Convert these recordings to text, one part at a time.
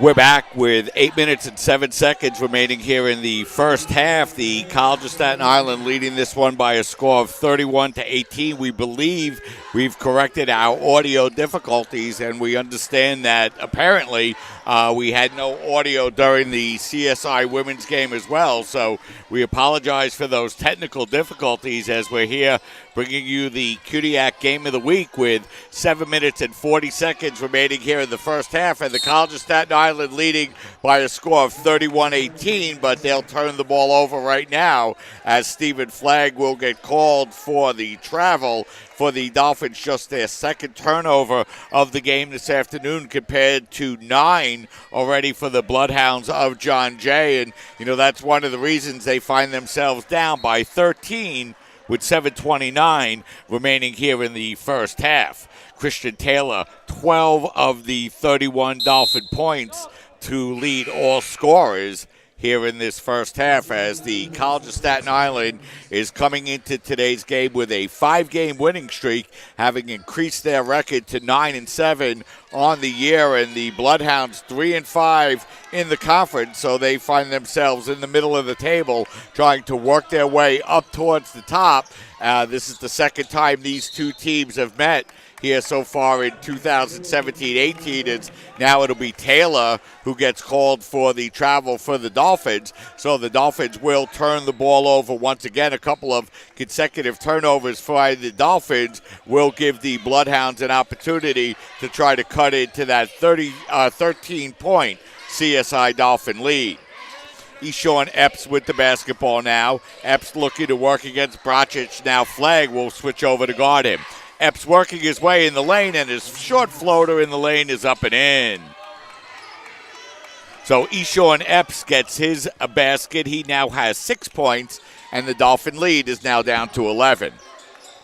We're back with 8 minutes and 7 seconds remaining here in the first half. The College of Staten Island leading this one by a score of 31-18. We believe we've corrected our audio difficulties, and we understand that apparently we had no audio during the CSI women's game as well. So we apologize for those technical difficulties as we're here bringing you the Kudiak Game of the Week with 7 minutes and 40 seconds remaining here in the first half, and the College of Staten Island leading by a score of 31-18, but they'll turn the ball over right now as Stephen Flagg will get called for the travel for the Dolphins, just their second turnover of the game this afternoon compared to 9 already for the Bloodhounds of John Jay. And, that's one of the reasons they find themselves down by 13 with 7:29 remaining here in the first half. Christian Taylor, 12 of the 31 Dolphin points to lead all scorers here in this first half as the College of Staten Island is coming into today's game with a 5-game winning streak, having increased their record to 9-7 on the year, and the Bloodhounds 3-5 in the conference, so they find themselves in the middle of the table trying to work their way up towards the top. This is the second time these two teams have met here so far in 2017-18. And now it'll be Taylor who gets called for the travel for the Dolphins. So the Dolphins will turn the ball over once again. A couple of consecutive turnovers for the Dolphins will give the Bloodhounds an opportunity to try to cut into that 13-point CSI Dolphin lead. Eshawn Epps with the basketball now. Epps looking to work against Brocic. Now Flagg will switch over to guard him. Epps working his way in the lane, and his short floater in the lane is up and in. So Eshawn Epps gets his basket. He now has 6 points, and the Dolphin lead is now down to 11.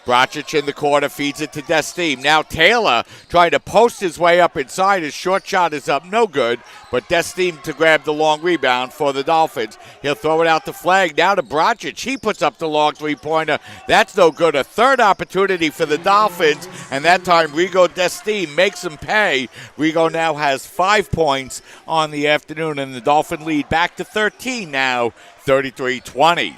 Brocic in the corner feeds it to Desteem. Now Taylor trying to post his way up inside. His short shot is up, no good, but Desteem to grab the long rebound for the Dolphins. He'll throw it out to Flagg. Now to Brocic. He puts up the long three-pointer. That's no good. A third opportunity for the Dolphins, and that time Rigo Desteem makes them pay. Rigo now has 5 points on the afternoon, and the Dolphin lead back to 13 now, 33-20.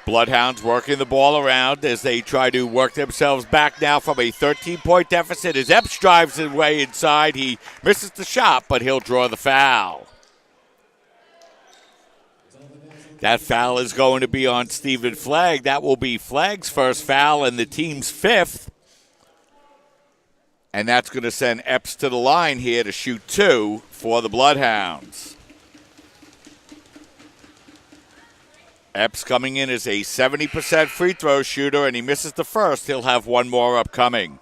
Bloodhounds working the ball around as they try to work themselves back now from a 13-point deficit. As Epps drives his way inside, he misses the shot, but he'll draw the foul. That foul is going to be on Stephen Flagg. That will be Flagg's first foul and the team's 5th. And that's going to send Epps to the line here to shoot 2 for the Bloodhounds. Epps coming in as a 70% free throw shooter, and he misses the first. He'll have one more upcoming.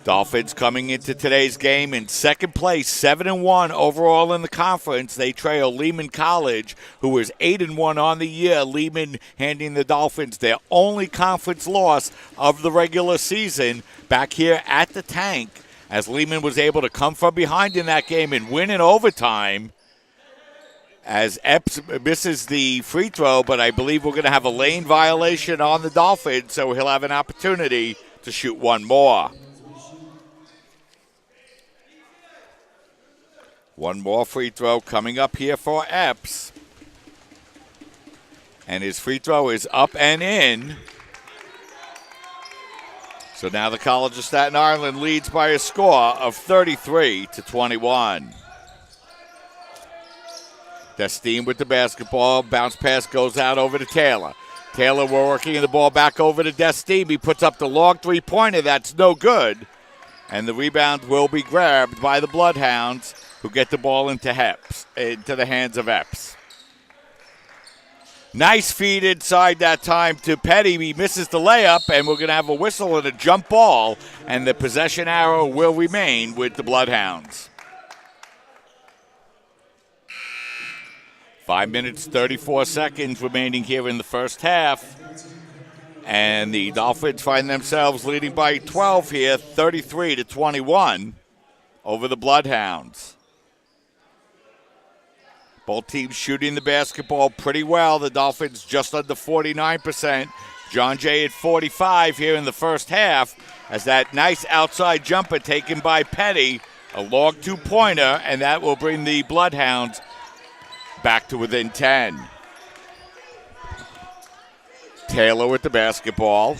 Dolphins coming into today's game in second place, 7-1 overall in the conference. They trail Lehman College, who is 8-1 on the year. Lehman handing the Dolphins their only conference loss of the regular season back here at the Tank, as Lehman was able to come from behind in that game and win in overtime. As Epps misses the free throw, but I believe we're going to have a lane violation on the Dolphins, so he'll have an opportunity to shoot one more. One more free throw coming up here for Epps. And his free throw is up and in. So now the College of Staten Island leads by a score of 33-21. Desteem with the basketball. Bounce pass goes out over to Taylor. Taylor working the ball back over to Desteem. He puts up the long three-pointer. That's no good. And the rebound will be grabbed by the Bloodhounds, who get the ball into the hands of Epps. Nice feed inside that time to Petty. He misses the layup, and we're going to have a whistle and a jump ball, and the possession arrow will remain with the Bloodhounds. 5 minutes, 34 seconds remaining here in the first half. And the Dolphins find themselves leading by 12 here, 33-21 over the Bloodhounds. Both teams shooting the basketball pretty well. The Dolphins just under 49%. John Jay at 45 here in the first half. as that nice outside jumper taken by Petty, a long two-pointer, and that will bring the Bloodhounds back to within 10. Taylor with the basketball.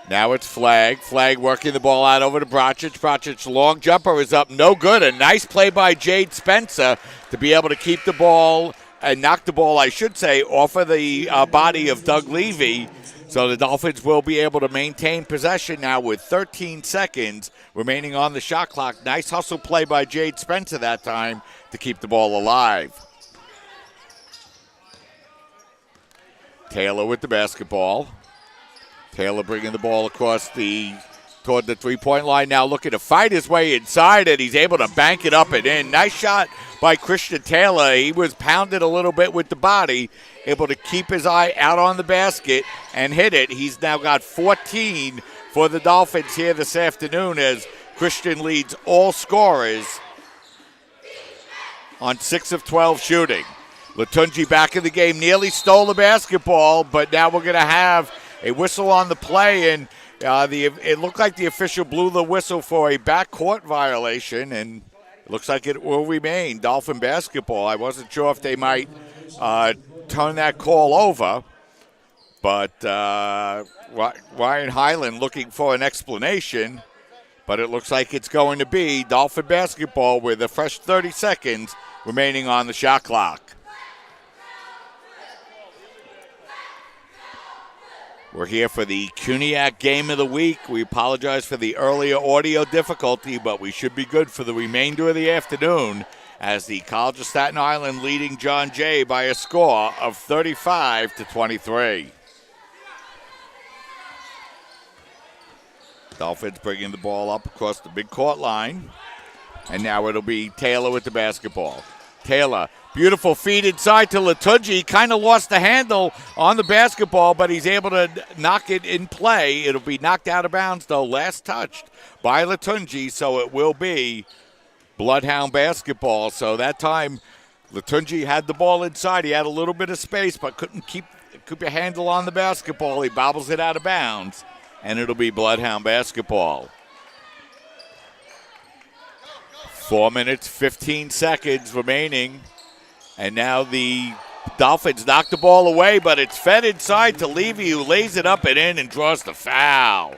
Now it's Flagg. Flagg working the ball out over to Brocic. Brocic's long jumper is up, no good. A nice play by Jade Spencer to be able to keep the ball and knock the ball, I should say, off of the body of Doug Levy. So the Dolphins will be able to maintain possession now with 13 seconds remaining on the shot clock. Nice hustle play by Jade Spencer that time to keep the ball alive. Taylor with the basketball. Taylor bringing the ball across toward the three-point line now, looking to fight his way inside it. He's able to bank it up and in. Nice shot by Christian Taylor. He was pounded a little bit with the body, able to keep his eye out on the basket and hit it. He's now got 14 for the Dolphins here this afternoon as Christian leads all scorers on 6 of 12 shooting. Latunji back in the game, nearly stole the basketball, but now we're going to have a whistle on the play, and it looked like the official blew the whistle for a backcourt violation, and it looks like it will remain Dolphin basketball. I wasn't sure if they might turn that call over, but Ryan Highland looking for an explanation, but it looks like it's going to be Dolphin basketball with a fresh 30 seconds remaining on the shot clock. We're here for the Cuniac Game of the Week. We apologize for the earlier audio difficulty, but we should be good for the remainder of the afternoon as the College of Staten Island leading John Jay by a score of 35-23. Dolphins bringing the ball up across the midcourt line, and now it'll be Taylor with the basketball. Taylor, beautiful feed inside to Latunji. Kind of lost the handle on the basketball, but he's able to knock it in play. It'll be knocked out of bounds, though, last touched by Latunji, so it will be Bloodhound basketball. So that time, Latunji had the ball inside. He had a little bit of space, but couldn't keep a handle on the basketball. He bobbles it out of bounds, and it'll be Bloodhound basketball. 4 minutes, 15 seconds remaining. And now the Dolphins knock the ball away, but it's fed inside to Levy, who lays it up and in and draws the foul.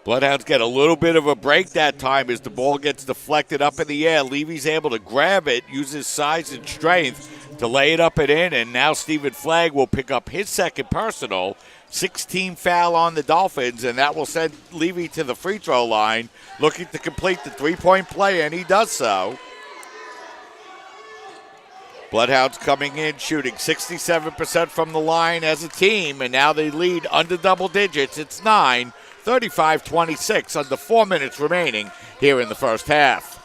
Bloodhounds get a little bit of a break that time as the ball gets deflected up in the air. Levy's able to grab it, use his size and strength to lay it up and in, and now Stephen Flagg will pick up his second personal. 16 foul on the Dolphins, and that will send Levy to the free throw line, looking to complete the three-point play, and he does so. Bloodhounds coming in, shooting 67% from the line as a team, and now they lead under double digits. It's 35-26, under 4 minutes remaining here in the first half.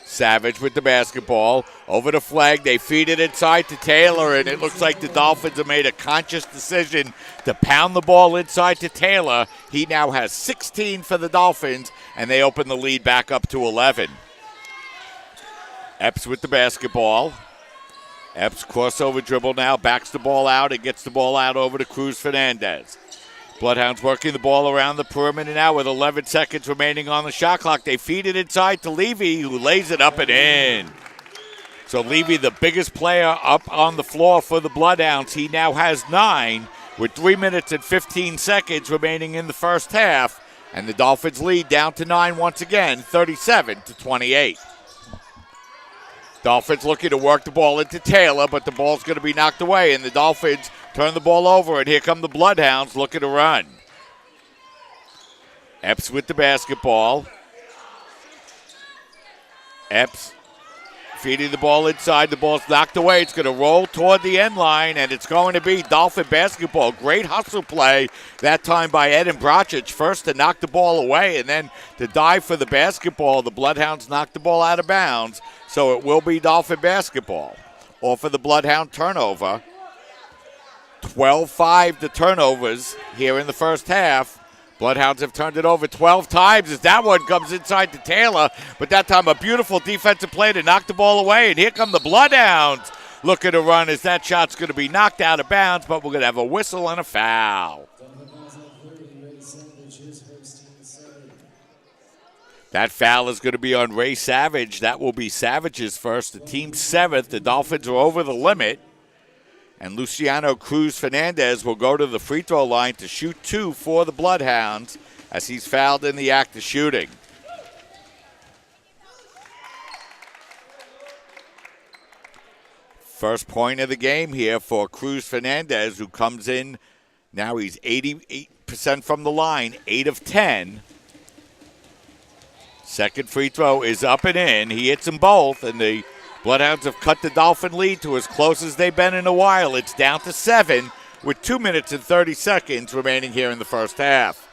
Savage with the basketball. Over to Flagg. They feed it inside to Taylor, and it looks like the Dolphins have made a conscious decision to pound the ball inside to Taylor. He now has 16 for the Dolphins, and they open the lead back up to 11. Epps with the basketball. Epps crossover dribble now, backs the ball out and gets the ball out over to Cruz Fernandez. Bloodhounds working the ball around the perimeter now with 11 seconds remaining on the shot clock. They feed it inside to Levy, who lays it up and in. So Levy, the biggest player up on the floor for the Bloodhounds. He now has 9 with 3 minutes and 15 seconds remaining in the first half. And the Dolphins lead down to 9 once again, 37-28. Dolphins looking to work the ball into Taylor, but the ball's going to be knocked away, and the Dolphins turn the ball over, and here come the Bloodhounds looking to run. Epps with the basketball. Epps feeding the ball inside. The ball's knocked away. It's going to roll toward the end line, and it's going to be Dolphin basketball. Great hustle play that time by Eden Brocic. First to knock the ball away, and then to dive for the basketball. The Bloodhounds knocked the ball out of bounds, so it will be Dolphin basketball. Off of the Bloodhound turnover. 12-5 the turnovers here in the first half. Bloodhounds have turned it over 12 times as that one comes inside to Taylor, but that time a beautiful defensive play to knock the ball away, and here come the Bloodhounds looking to run as that shot's going to be knocked out of bounds, but we're going to have a whistle and a foul. That foul is going to be on Ray Savage. That will be Savage's first, the team's 7th. The Dolphins are over the limit. And Luciano Cruz Fernandez will go to the free throw line to shoot 2 for the Bloodhounds as he's fouled in the act of shooting. First point of the game here for Cruz Fernandez, who comes in. Now he's 88% from the line, 8 of 10. Second free throw is up and in. He hits them both, and the Bloodhounds have cut the Dolphin lead to as close as they've been in a while. It's down to 7 with 2 minutes and 30 seconds remaining here in the first half.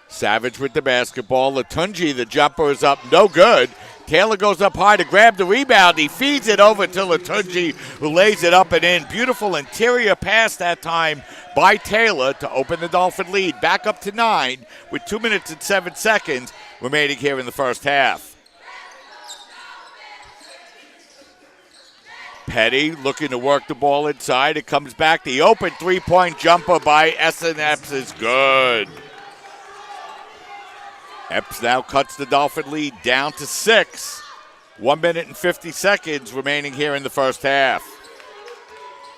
Savage with the basketball. Latunji, the jumper is up, no good. Taylor goes up high to grab the rebound. He feeds it over to Latunji, who lays it up and in. Beautiful interior pass that time by Taylor to open the Dolphin lead. Back up to 9 with 2 minutes and 7 seconds remaining here in the first half. Petty looking to work the ball inside. It comes back. The open three-point jumper by Epps is good. Epps now cuts the Dolphin lead down to 6. 1 minute and 50 seconds remaining here in the first half.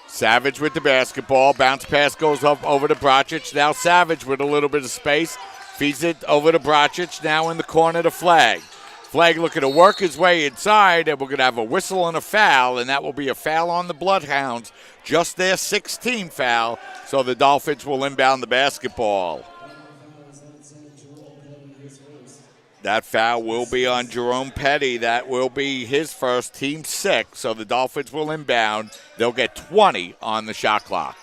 Savage with the basketball. Bounce pass goes up over to Bracic. Now Savage with a little bit of space. Feeds it over to Bracic. Now in the corner to Flag. Flag looking to work his way inside, and we're going to have a whistle and a foul, and that will be a foul on the Bloodhounds. Just their 16th foul, so the Dolphins will inbound the basketball. That foul will be on Jerome Petty. That will be his first, team 6. So the Dolphins will inbound. They'll get 20 on the shot clock.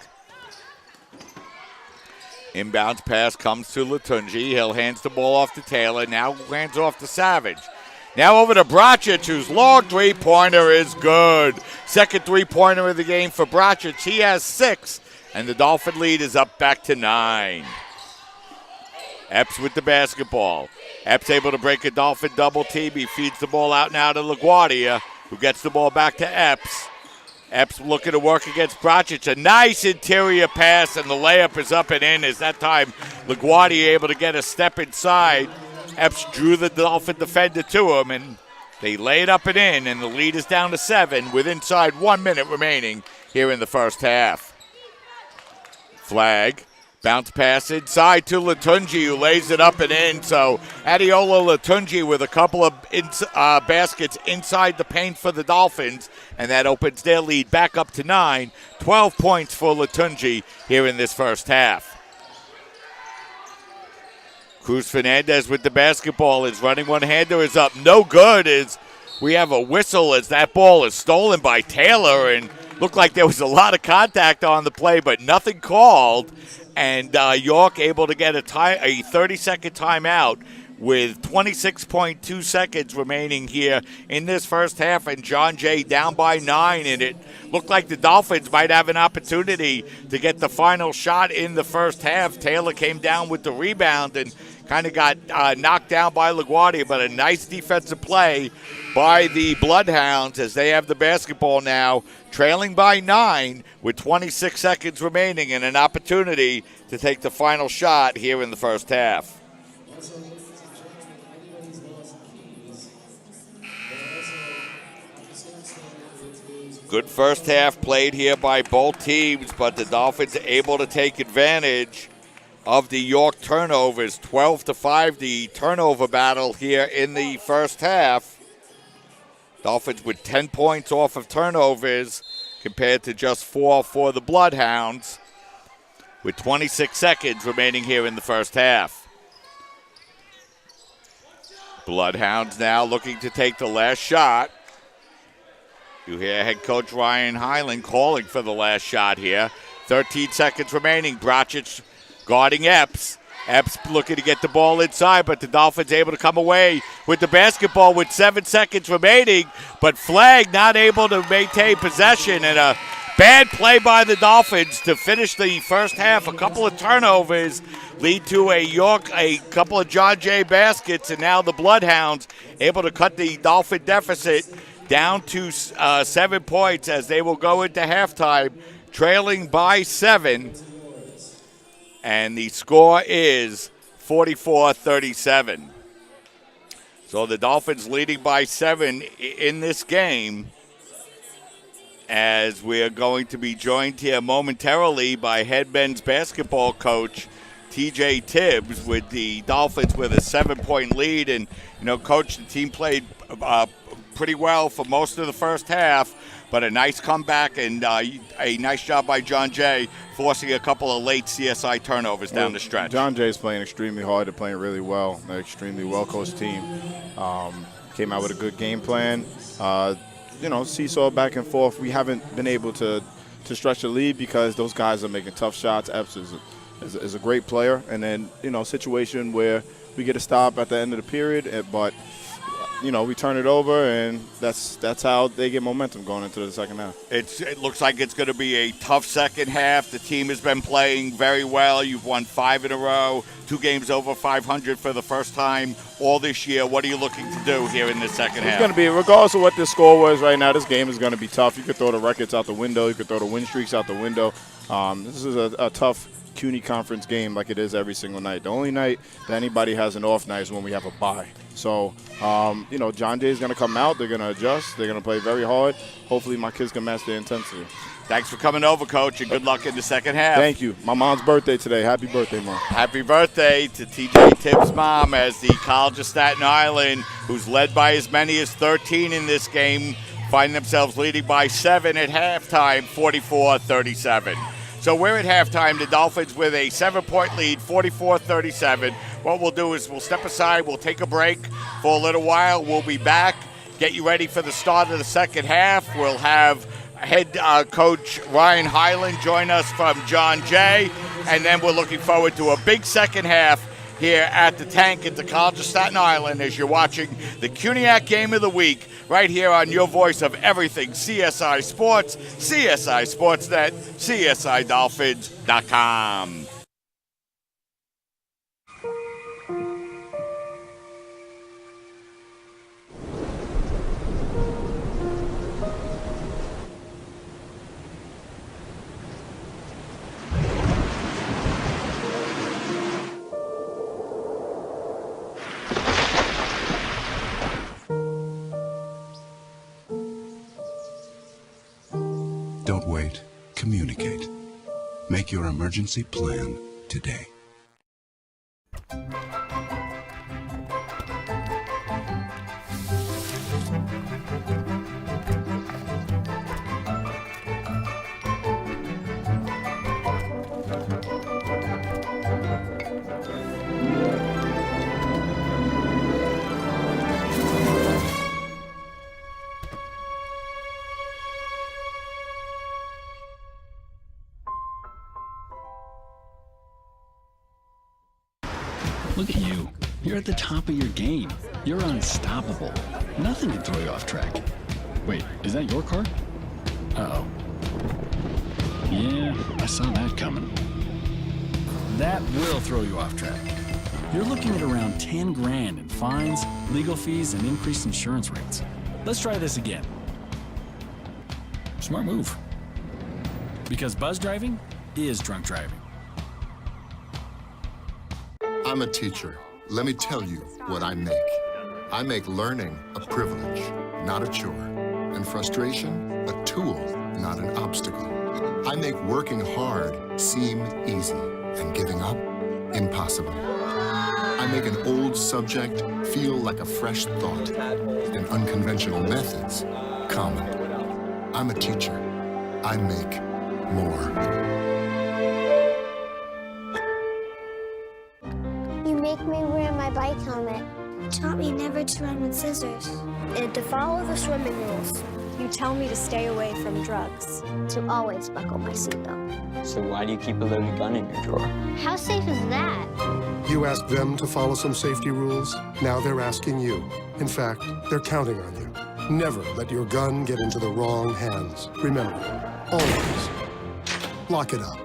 Inbounds pass comes to Latunji. He'll hands the ball off to Taylor. Now hands off to Savage. Now over to Bracic, whose long three-pointer is good. Second three-pointer of the game for Bracic. He has 6, and the Dolphin lead is up back to 9. Epps with the basketball. Epps able to break a Dolphin double team. He feeds the ball out now to LaGuardia, who gets the ball back to Epps. Epps looking to work against Bracic. A nice interior pass, and the layup is up and in. As that time, LaGuardia able to get a step inside. Epps drew the Dolphin defender to him, and they lay it up and in, and the lead is down to 7 with inside 1 minute remaining here in the first half. Flag. Bounce pass inside to Latunji, who lays it up and in. So Adiola Latunji with a couple of baskets inside the paint for the Dolphins, and that opens their lead back up to 9. 12 points for Latunji here in this first half. Cruz Fernandez with the basketball. His running one-hander is up. No good as we have a whistle as that ball is stolen by Taylor, and looked like there was a lot of contact on the play, but nothing called. And York able to get a 30-second timeout with 26.2 seconds remaining here in this first half. And John Jay down by 9. And it looked like the Dolphins might have an opportunity to get the final shot in the first half. Taylor came down with the rebound and kind of got knocked down by LaGuardia. But a nice defensive play by the Bloodhounds as they have the basketball now, trailing by 9 with 26 seconds remaining and an opportunity to take the final shot here in the first half. Good first half played here by both teams, but the Dolphins are able to take advantage of the York turnovers. 12-5 the turnover battle here in the first half. Dolphins with 10 points off of turnovers compared to just 4 for the Bloodhounds, with 26 seconds remaining here in the first half. Bloodhounds now looking to take the last shot. You hear head coach Ryan Highland calling for the last shot here. 13 seconds remaining. Bracic guarding Epps. Epps looking to get the ball inside, but the Dolphins able to come away with the basketball with 7 seconds remaining. But Flag not able to maintain possession, and a bad play by the Dolphins to finish the first half. A couple of turnovers lead to a couple of John Jay baskets, and now the Bloodhounds able to cut the Dolphin deficit down to 7 points as they will go into halftime trailing by 7. And the score is 44-37. So the Dolphins leading by 7 in this game, as we are going to be joined here momentarily by head men's basketball coach TJ Tibbs, with the Dolphins with a 7-point lead. And, Coach, the team played pretty well for most of the first half, but a nice comeback and a nice job by John Jay forcing a couple of late CSI turnovers down the stretch. John Jay's playing extremely hard. They're playing really well. They're an extremely well-coached team. Came out with a good game plan. Seesaw back and forth. We haven't been able to stretch the lead because those guys are making tough shots. Epps is a great player. And then, situation where we get a stop at the end of the period, but we turn it over, and that's how they get momentum going into the second half. It looks like it's going to be a tough second half. The team has been playing very well. You've won 5 in a row, 2 games over 500 for the first time all this year. What are you looking to do here in the second half? It's going to be, regardless of what the score was right now, this game is going to be tough. You could throw the records out the window. You could throw the win streaks out the window. This is a tough CUNY conference game like it is every single night. The only night that anybody has an off night is when we have a bye. So, John Jay is going to come out. They're going to adjust. They're going to play very hard. Hopefully my kids can match their intensity. Thanks for coming over, Coach, and good luck in the second half. Thank you. My mom's birthday today. Happy birthday, Mom. Happy birthday to TJ Tibbs' mom, as the College of Staten Island, who's led by as many as 13 in this game, find themselves leading by 7 at halftime, 44-37. So we're at halftime. The Dolphins with a 7-point lead, 44-37. What we'll do is we'll step aside. We'll take a break for a little while. We'll be back, get you ready for the start of the second half. We'll have head coach Ryan Highland join us from John Jay. And then we're looking forward to a big second half here at the Tank at the College of Staten Island as you're watching the CUNYAC Game of the Week right here on your voice of everything CSI Sports, CSI Sportsnet, CSIDolphins.com. Don't wait. Communicate. Make your emergency plan today. Look at you. You're at the top of your game. You're unstoppable. Nothing can throw you off track. Wait, is that your car? Uh-oh. Yeah, I saw that coming. That will throw you off track. You're looking at around 10 grand in fines, legal fees, and increased insurance rates. Let's try this again. Smart move. Because buzz driving is drunk driving. I'm a teacher. Let me tell you what I make. I make learning a privilege, not a chore, and frustration a tool, not an obstacle. I make working hard seem easy and giving up impossible. I make an old subject feel like a fresh thought and unconventional methods common. I'm a teacher. I make more. You make me wear my bike helmet. Taught me never to run with scissors. And to follow the swimming rules. You tell me to stay away from drugs. To always buckle my seatbelt. So why do you keep a loaded gun in your drawer? How safe is that? You asked them to follow some safety rules. Now they're asking you. In fact, they're counting on you. Never let your gun get into the wrong hands. Remember, always lock it up.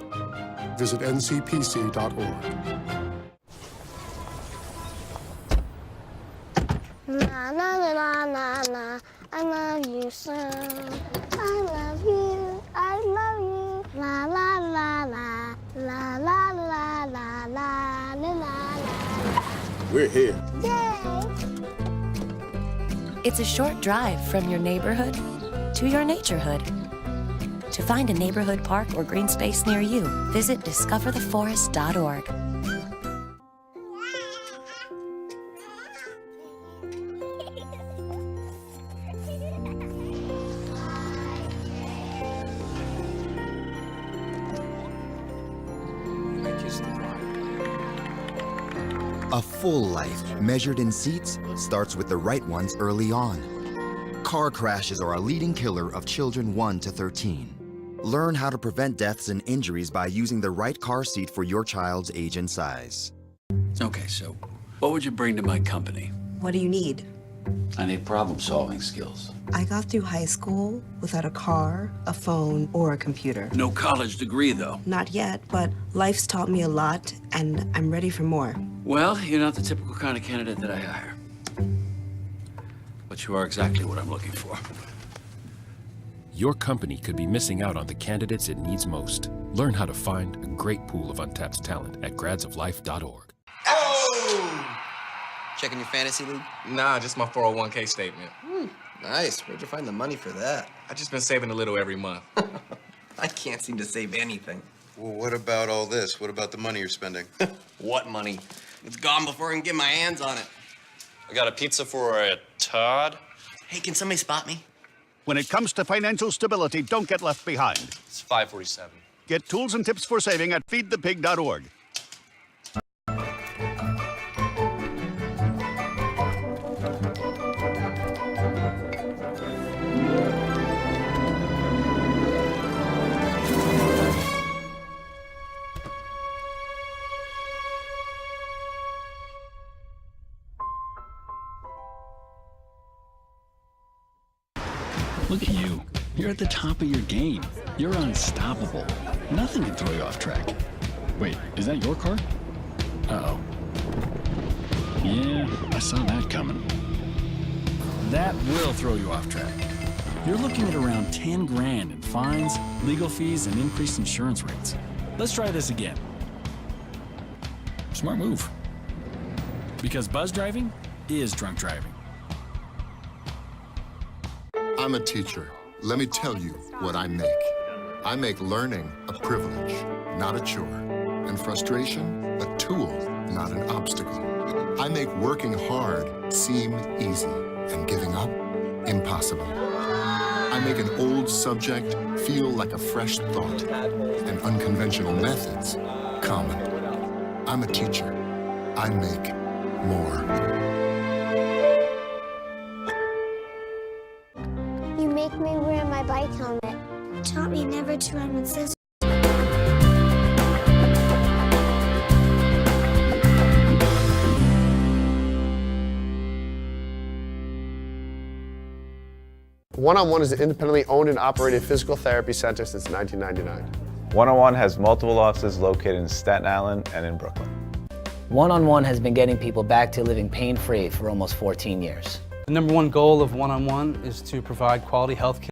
Visit ncpc.org. La la la la la la. I love you so. I love you. I love you. La la la la. La la la la la la la la. We're here. Yay! It's a short drive from your neighborhood to your naturehood. To find a neighborhood park or green space near you, visit discovertheforest.org. A full life, measured in seats, starts with the right ones early on. Car crashes are a leading killer of children 1 to 13. Learn how to prevent deaths and injuries by using the right car seat for your child's age and size. Okay, so what would you bring to my company? What do you need? I need problem-solving skills. I got through high school without a car, a phone, or a computer. No college degree, though. Not yet, but life's taught me a lot, and I'm ready for more. Well, you're not the typical kind of candidate that I hire. But you are exactly what I'm looking for. Your company could be missing out on the candidates it needs most. Learn how to find a great pool of untapped talent at gradsoflife.org. Oh! Checking your fantasy league? Nah, just my 401k statement. Nice. Where'd you find the money for that? I just been saving a little every month. I can't seem to save anything. Well, what about all this? What about the money you're spending? What money? It's gone before I can get my hands on it. I got a pizza for a Todd. Hey, can somebody spot me? When it comes to financial stability, don't get left behind. It's 547. Get tools and tips for saving at feedthepig.org. Look at you. You're at the top of your game. You're unstoppable. Nothing can throw you off track. Wait, is that your car? Uh-oh. Yeah, I saw that coming. That will throw you off track. You're looking at around 10 grand in fines, legal fees, and increased insurance rates. Let's try this again. Smart move. Because buzz driving is drunk driving. I'm a teacher. Let me tell you what I make. I make learning a privilege, not a chore, and frustration a tool, not an obstacle. I make working hard seem easy and giving up impossible. I make an old subject feel like a fresh thought and unconventional methods common. I'm a teacher. I make more. You make me wear my bike helmet. Taught me never to run with scissors. One-on-One is an independently owned and operated physical therapy center since 1999. One-on-One has multiple offices located in Staten Island and in Brooklyn. One-on-One has been getting people back to living pain-free for almost 14 years. The number one goal of One-on-One is to provide quality health care.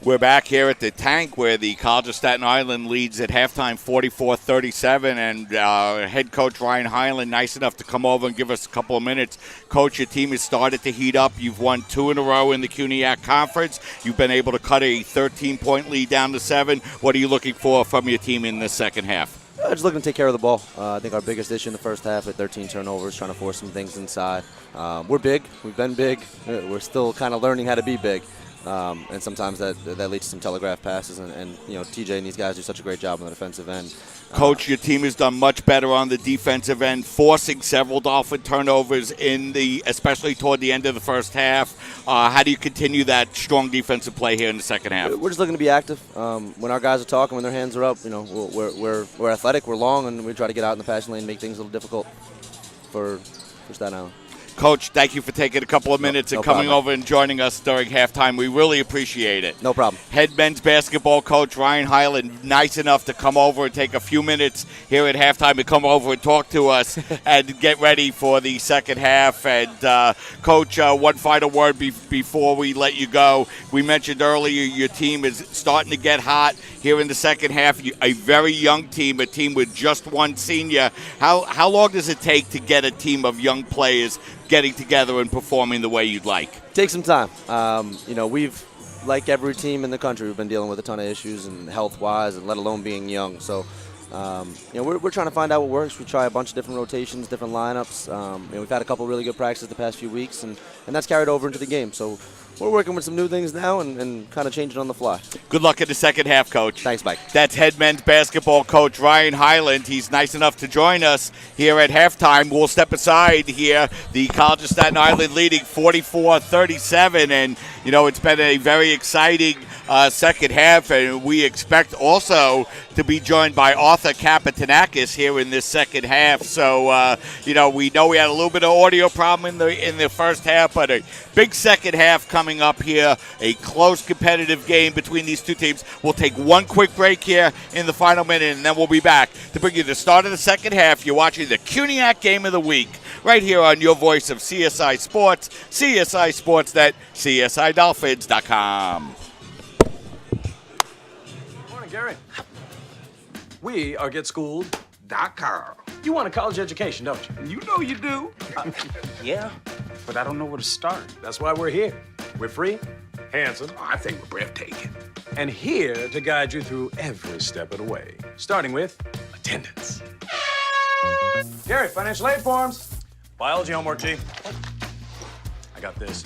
We're back here at the Tank where the College of Staten Island leads at halftime 44-37, and head coach Ryan Hyland nice enough to come over and give us a couple of minutes. Coach, your team has started to heat up. You've won 2 in a row in the CUNYAC Conference. You've been able to cut a 13-point lead down to 7. What are you looking for from your team in the second half? Just looking to take care of the ball. I think our biggest issue in the first half at 13 turnovers, trying to force some things inside. We're big. We've been big. We're still kind of learning how to be big. And sometimes that leads to some telegraph passes, and TJ and these guys do such a great job on the defensive end. Coach, your team has done much better on the defensive end, forcing several Dolphin turnovers especially toward the end of the first half. How do you continue that strong defensive play here in the second half? We're just looking to be active. When our guys are talking, when their hands are up, we're athletic, we're long, and we try to get out in the passing lane and make things a little difficult for Staten Island. Coach, thank you for taking a couple of minutes and coming problem. over and joining us during halftime. We really appreciate it. No problem. Head men's basketball coach Ryan Highland, nice enough to come over and take a few minutes here at halftime to come over and talk to us and get ready for the second half. And, Coach, one final word before we let you go. We mentioned earlier your team is starting to get hot here in the second half. A very young team, a team with just one senior. How long does it take to get a team of young players getting together and performing the way you'd like? Take some time. We've, like every team in the country, we've been dealing with a ton of issues and health-wise, and let alone being young. So, we're trying to find out what works. We try a bunch of different rotations, different lineups. We've had a couple really good practices the past few weeks, and that's carried over into the game. So we're working with some new things now and kind of changing on the fly. Good luck in the second half, Coach. Thanks, Mike. That's head men's basketball coach Ryan Highland. He's nice enough to join us here at halftime. We'll step aside here. The College of Staten Island leading 44-37, and, it's been a very exciting second half, and we expect also to be joined by Arthur Kapitanakis here in this second half. So, we know we had a little bit of audio problem in the first half, but a big second half coming up here. A close competitive game between these two teams. We'll take one quick break here in the final minute, and then we'll be back to bring you the start of the second half. You're watching the Cuniac Game of the Week right here on your voice of CSI Sports, CSI Sportsnet, CSIDolphins.com. Morning, Gary. We are GetSchooled.com. You want a college education, don't you? You know you do. Yeah, but I don't know where to start. That's why we're here. We're free, handsome. I think we're breathtaking. And here to guide you through every step of the way, starting with attendance. Gary, financial aid forms. Biology homework, G. I got this.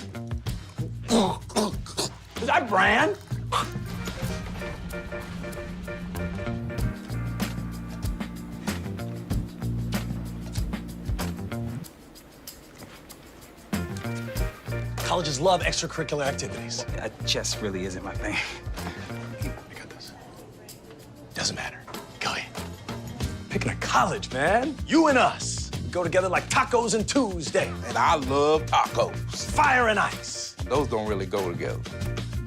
Is that Bran? Colleges love extracurricular activities. Chess really isn't my thing. I got this. Doesn't matter. Go ahead. Picking a college, man. You and us. We go together like tacos and Tuesday. And I love tacos. Fire and ice. Those don't really go together.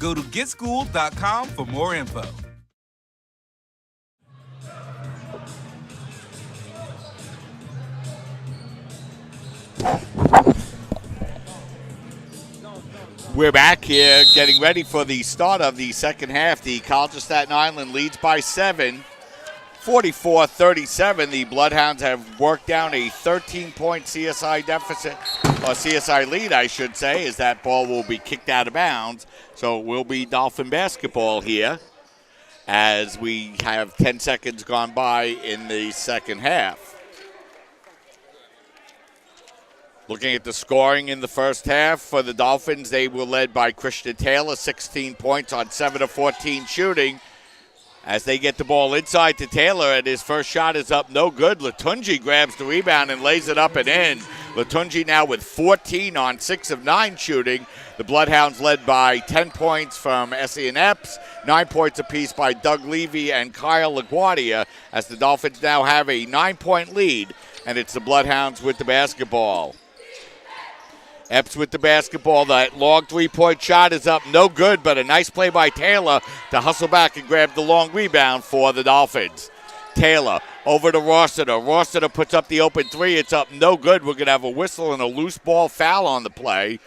Go to GetSchooled.com for more info. We're back here getting ready for the start of the second half. The College of Staten Island leads by 7, 44-37. The Bloodhounds have worked down a 13-point CSI deficit, or CSI lead, I should say, as that ball will be kicked out of bounds. So it will be Dolphin basketball here as we have 10 seconds gone by in the second half. Looking at the scoring in the first half for the Dolphins, they were led by Christian Taylor, 16 points on 7 of 14 shooting. As they get the ball inside to Taylor, and his first shot is up, no good. Latunji grabs the rebound and lays it up and in. Latunji now with 14 on 6 of 9 shooting. The Bloodhounds led by 10 points from Essie and Epps, 9 points apiece by Doug Levy and Kyle LaGuardia, as the Dolphins now have a 9-point lead, and it's the Bloodhounds with the basketball. Epps with the basketball. That long three-point shot is up, no good, but a nice play by Taylor to hustle back and grab the long rebound for the Dolphins. Taylor over to Rossiter. Rossiter puts up the open three. It's up, no good. We're going to have a whistle and a loose ball foul on the play.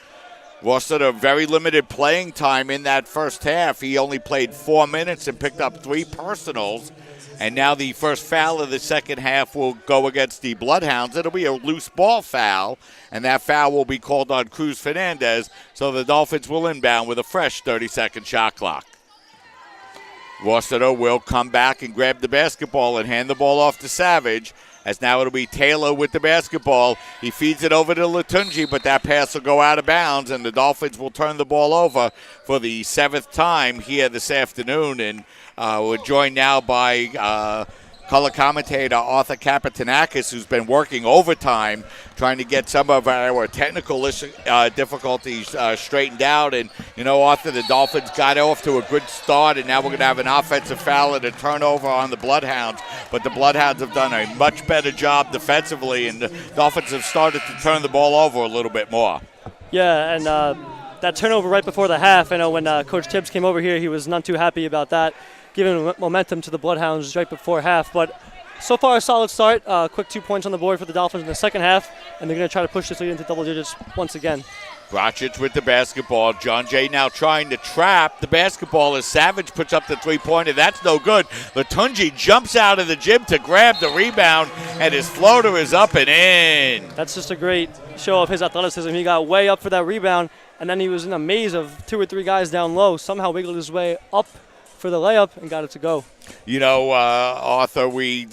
Rossiter, very limited playing time in that first half. He only played 4 minutes and picked up 3 personals. And now the first foul of the second half will go against the Bloodhounds. It'll be a loose ball foul, and that foul will be called on Cruz Fernandez, so the Dolphins will inbound with a fresh 30-second shot clock. Rossiter will come back and grab the basketball and hand the ball off to Savage, as now it'll be Taylor with the basketball. He feeds it over to Latunji, but that pass will go out of bounds, and the Dolphins will turn the ball over for the 7th time here this afternoon. And we're joined now by color commentator Arthur Kapitanakis, who's been working overtime trying to get some of our technical difficulties straightened out. And, Arthur, the Dolphins got off to a good start, and now we're going to have an offensive foul and a turnover on the Bloodhounds. But the Bloodhounds have done a much better job defensively, and the Dolphins have started to turn the ball over a little bit more. Yeah, and that turnover right before the half, I know when Coach Tibbs came over here, he was not too happy about that, giving momentum to the Bloodhounds right before half. But so far, a solid start. Quick 2 points on the board for the Dolphins in the second half, and they're going to try to push this lead into double digits once again. Brocic with the basketball. John Jay now trying to trap the basketball as Savage puts up the three-pointer. That's no good. Latunji jumps out of the gym to grab the rebound, and his floater is up and in. That's just a great show of his athleticism. He got way up for that rebound, and then he was in a maze of 2 or 3 guys down low, somehow wiggled his way up for the layup and got it to go. Arthur, we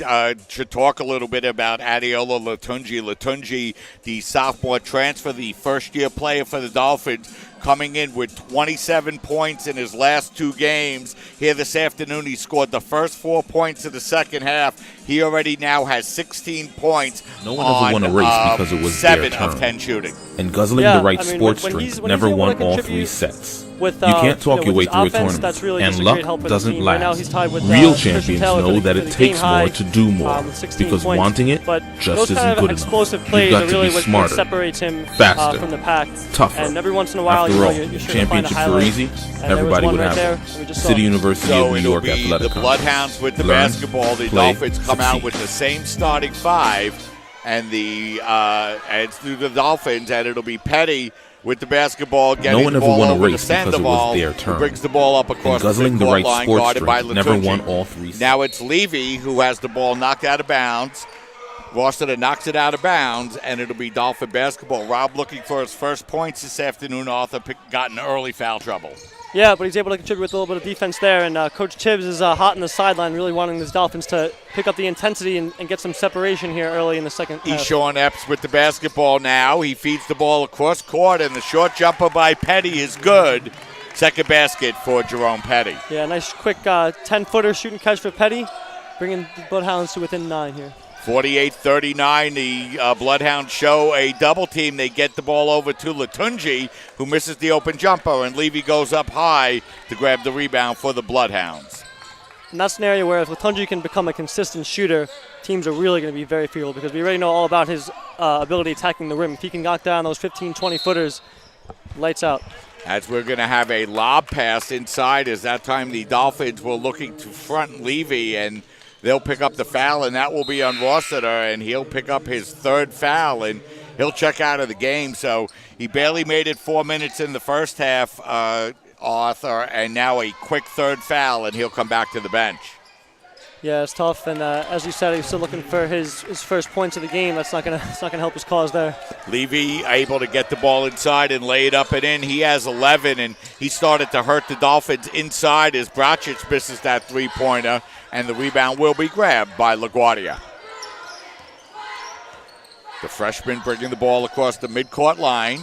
should talk a little bit about Adeola Latunji. Latunji, the sophomore transfer, the first-year player for the Dolphins, coming in with 27 points in his last 2 games. Here this afternoon, he scored the first 4 points of the second half. He already now has 16 points. No one ever won a race because it was 7 their turn. of 10 shooting. And guzzling the right sports drink never won all 3 sets. You can't talk your way through a tournament, really and luck doesn't last. Right now he's tied with, Real champions know that it takes more to do more, because wanting it just isn't good enough. You've got to be smarter, separates him faster, from the pack, tougher. and every once in a while, After all, you're sure to find a championships are highlight. easy. And Everybody would right have one. City University of New York Athletic the Bloodhounds with the basketball. The Dolphins come out with the same starting 5, and it's through the Dolphins, and it'll be Petty with the basketball, getting no one the ever ball won a over race to because it Sandoval, was their who turn. brings the ball up across the guzzling the midcourt right line, sports guarded by drink never Latunji. won all 3 sets. Now it's Levy who has the ball knocked out of bounds. Rossiter knocks it out of bounds, and it'll be Dolphin basketball. Rob looking for his first points this afternoon. Arthur got in early foul trouble. Yeah, but he's able to contribute with a little bit of defense there, and Coach Tibbs is hot in the sideline, really wanting his Dolphins to pick up the intensity and get some separation here early in the second half. Eshawn Epps with the basketball now. He feeds the ball across court, and the short jumper by Petty is good. Second basket for Jerome Petty. Yeah, nice quick 10-footer shoot and catch for Petty, bringing the Bloodhounds to within 9 here. 48-39, the Bloodhounds show a double team. They get the ball over to Latunji, who misses the open jumper, and Levy goes up high to grab the rebound for the Bloodhounds. In that scenario where if Latunji can become a consistent shooter, teams are really going to be very fearful, because we already know all about his ability attacking the rim. If he can knock down those 15, 20-footers, lights out. As we're going to have a lob pass inside, as that time the Dolphins were looking to front Levy, and they'll pick up the foul, and that will be on Rossiter, and he'll pick up his 3rd foul, and he'll check out of the game. So he barely made it 4 minutes in the first half, Arthur, and now a quick 3rd foul, and he'll come back to the bench. Yeah, it's tough, and as you said, he's still looking for his first points of the game. That's not gonna help his cause there. Levy able to get the ball inside and lay it up and in. He has 11, and he started to hurt the Dolphins inside as Brocic misses that three-pointer, and the rebound will be grabbed by LaGuardia. The freshman bringing the ball across the midcourt line.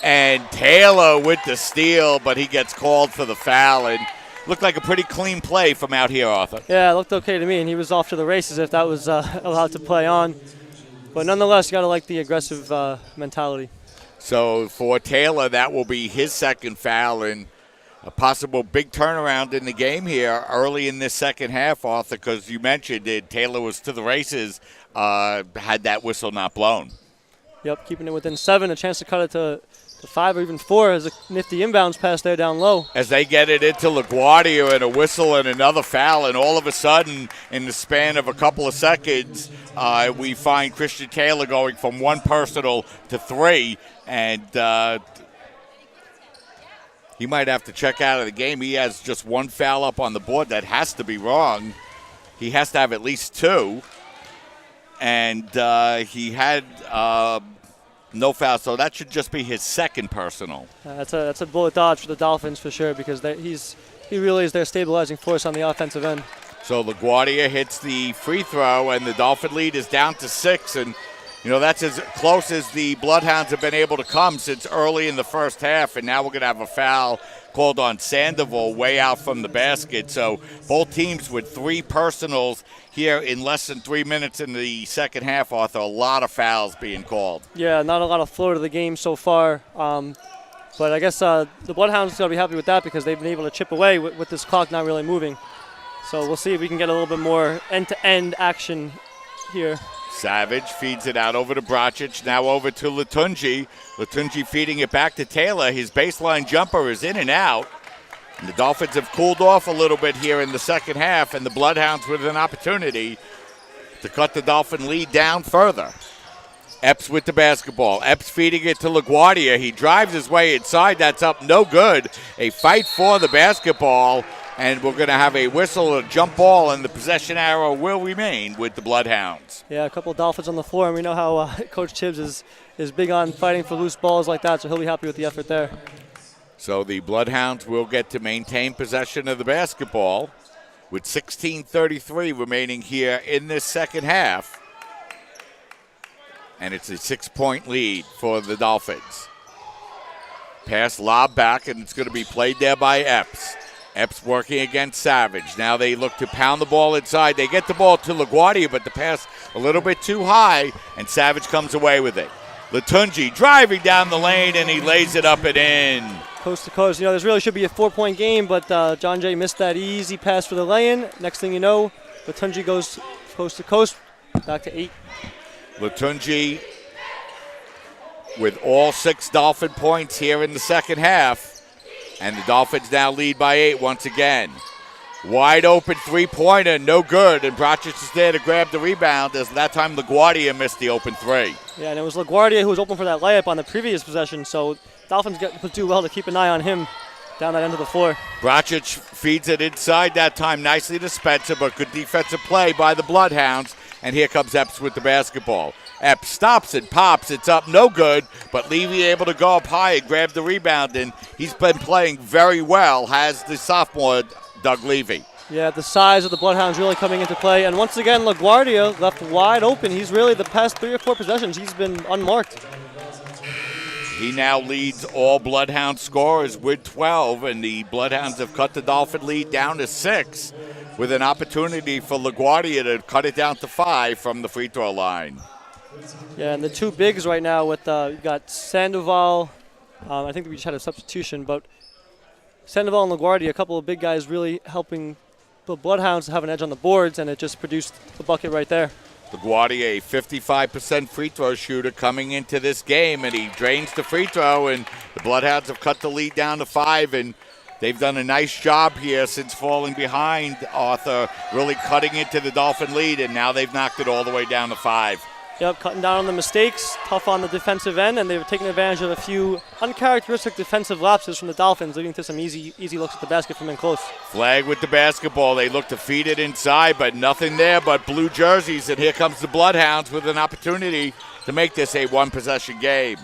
And Taylor with the steal, but he gets called for the foul, and looked like a pretty clean play from out here, Arthur. Yeah, it looked okay to me, and he was off to the races if that was allowed to play on. But nonetheless, you got to like the aggressive mentality. So for Taylor, that will be his 2nd foul, and a possible big turnaround in the game here early in this second half, Arthur, because you mentioned it, Taylor was to the races had that whistle not blown. Yep, keeping it within 7, a chance to cut it to 5 or even 4 as a nifty inbounds pass there down low. As they get it into LaGuardia and a whistle and another foul, and all of a sudden, in the span of a couple of seconds, we find Christian Taylor going from 1 personal to 3, and he might have to check out of the game. He has just 1 foul up on the board. That has to be wrong. He has to have at least 2, and he had no foul, so that should just be his 2nd personal. That's a bullet dodge for the Dolphins for sure, because he really is their stabilizing force on the offensive end. So LaGuardia hits the free throw, and the Dolphin lead is down to 6, and That's as close as the Bloodhounds have been able to come since early in the first half, and now we're going to have a foul called on Sandoval way out from the basket. So both teams with 3 personals here in less than 3 minutes in the second half, Arthur. A lot of fouls being called. Yeah, not a lot of flow to the game so far. But I guess the Bloodhounds going to be happy with that because they've been able to chip away with this clock not really moving. So we'll see if we can get a little bit more end-to-end action here. Savage feeds it out over to Bracic, now over to Latunji. Latunji feeding it back to Taylor. His baseline jumper is in and out. And the Dolphins have cooled off a little bit here in the second half, and the Bloodhounds with an opportunity to cut the Dolphin lead down further. Epps with the basketball. Epps feeding it to LaGuardia. He drives his way inside. That's up no good. A fight for the basketball. And we're going to have a whistle, a jump ball, and the possession arrow will remain with the Bloodhounds. Yeah, a couple of Dolphins on the floor, and we know how Coach Tibbs is big on fighting for loose balls like that, so he'll be happy with the effort there. So the Bloodhounds will get to maintain possession of the basketball with 16:33 remaining here in this second half. And it's a 6-point lead for the Dolphins. Pass lob back, and it's going to be played there by Epps. Epps working against Savage. Now they look to pound the ball inside. They get the ball to LaGuardia, but the pass a little bit too high, and Savage comes away with it. Latunji driving down the lane, and he lays it up and in. Coast to coast. This really should be a 4-point game, but John Jay missed that easy pass for the lay-in. Next thing you know, Latunji goes coast to coast, back to 8. Latunji with all 6 Dolphin points here in the second half. And the Dolphins now lead by 8 once again. Wide open three-pointer, no good. And Bracic is there to grab the rebound as that time LaGuardia missed the open 3. Yeah, and it was LaGuardia who was open for that layup on the previous possession. So Dolphins do well to keep an eye on him down that end of the floor. Bracic feeds it inside that time nicely to Spencer, but good defensive play by the Bloodhounds. And here comes Epps with the basketball. Epps stops and pops. It's up no good, but Levy able to go up high and grab the rebound, and he's been playing very well, has the sophomore Doug Levy. Yeah, the size of the Bloodhounds really coming into play. And once again, LaGuardia left wide open. He's really, the past 3 or 4 possessions, he's been unmarked. He now leads all Bloodhound scorers with 12, and the Bloodhounds have cut the Dolphin lead down to 6 with an opportunity for LaGuardia to cut it down to 5 from the free throw line. Yeah, and the 2 bigs right now with you've got Sandoval. I think we just had a substitution, but Sandoval and LaGuardia, a couple of big guys really helping the Bloodhounds to have an edge on the boards, and it just produced the bucket right there. LaGuardia, a 55% free throw shooter coming into this game, and he drains the free throw, and the Bloodhounds have cut the lead down to 5, and they've done a nice job here since falling behind, Arthur, really cutting into the Dolphin lead, and now they've knocked it all the way down to 5. Yep, cutting down on the mistakes, tough on the defensive end, and they were taking advantage of a few uncharacteristic defensive lapses from the Dolphins, leading to some easy looks at the basket from in close. Flag with the basketball. They look to feed it inside, but nothing there but blue jerseys, and here comes the Bloodhounds with an opportunity to make this a 1-possession game.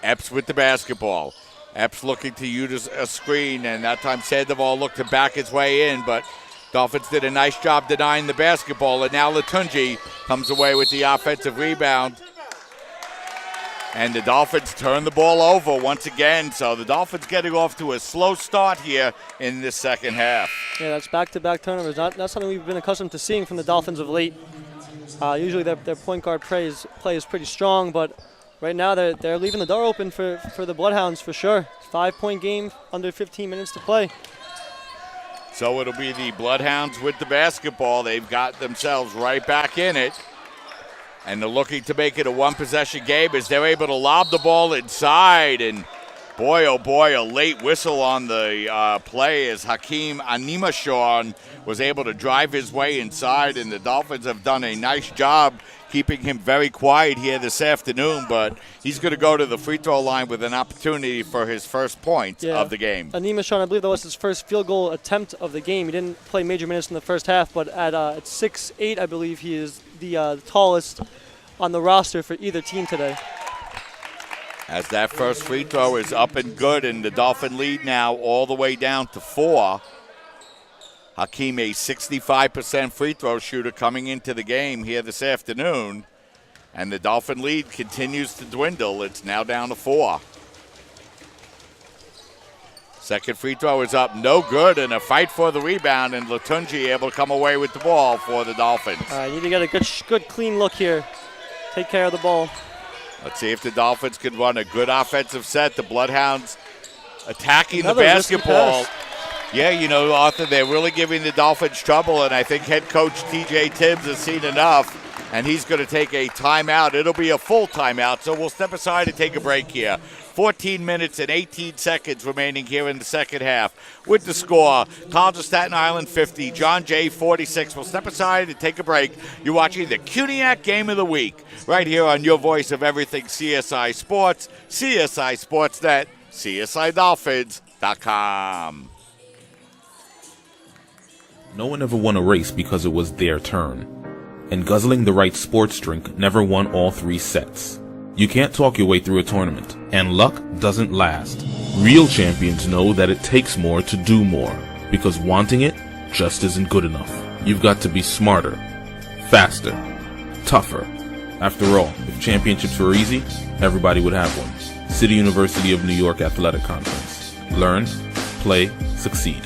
Epps with the basketball. Epps looking to use a screen, and that time Sandoval looked to back his way in, but Dolphins did a nice job denying the basketball, and now Latunji comes away with the offensive rebound. And the Dolphins turn the ball over once again, so the Dolphins getting off to a slow start here in this second half. Yeah, that's back-to-back turnovers. Not something we've been accustomed to seeing from the Dolphins of late. Usually their point guard play is pretty strong, but right now they're leaving the door open for the Bloodhounds for sure. 5-point game, under 15 minutes to play. So it'll be the Bloodhounds with the basketball. They've got themselves right back in it. And they're looking to make it a 1-possession game as they're able to lob the ball inside. And boy, oh boy, a late whistle on the play as Hakeem Animashon was able to drive his way inside. And the Dolphins have done a nice job keeping him very quiet here this afternoon, but he's going to go to the free throw line with an opportunity for his first point of the game. Animashon, I believe that was his first field goal attempt of the game. He didn't play major minutes in the first half, but at 6'8", I believe he is the tallest on the roster for either team today. As that first free throw is up and good, and the Dolphin lead now all the way down to 4. Hakeem, a 65% free throw shooter coming into the game here this afternoon. And the Dolphin lead continues to dwindle. It's now down to 4. Second free throw is up, no good, and a fight for the rebound, and Latunji able to come away with the ball for the Dolphins. You need to get a good clean look here. Take care of the ball. Let's see if the Dolphins can run a good offensive set. The Bloodhounds attacking the basketball. Yeah, you know, Arthur, they're really giving the Dolphins trouble, and I think head coach T.J. Tibbs has seen enough, and he's going to take a timeout. It'll be a full timeout, so we'll step aside and take a break here. 14 minutes and 18 seconds remaining here in the second half. With the score, College of Staten Island 50, John Jay 46. We'll step aside and take a break. You're watching the CUNYAC Game of the Week right here on your voice of everything CSI Sports, CSI Sportsnet, CSIDolphins.com. No one ever won a race because it was their turn. And guzzling the right sports drink never won all 3 sets. You can't talk your way through a tournament, and luck doesn't last. Real champions know that it takes more to do more, because wanting it just isn't good enough. You've got to be smarter, faster, tougher. After all, if championships were easy, everybody would have one. City University of New York Athletic Conference. Learn, play, succeed.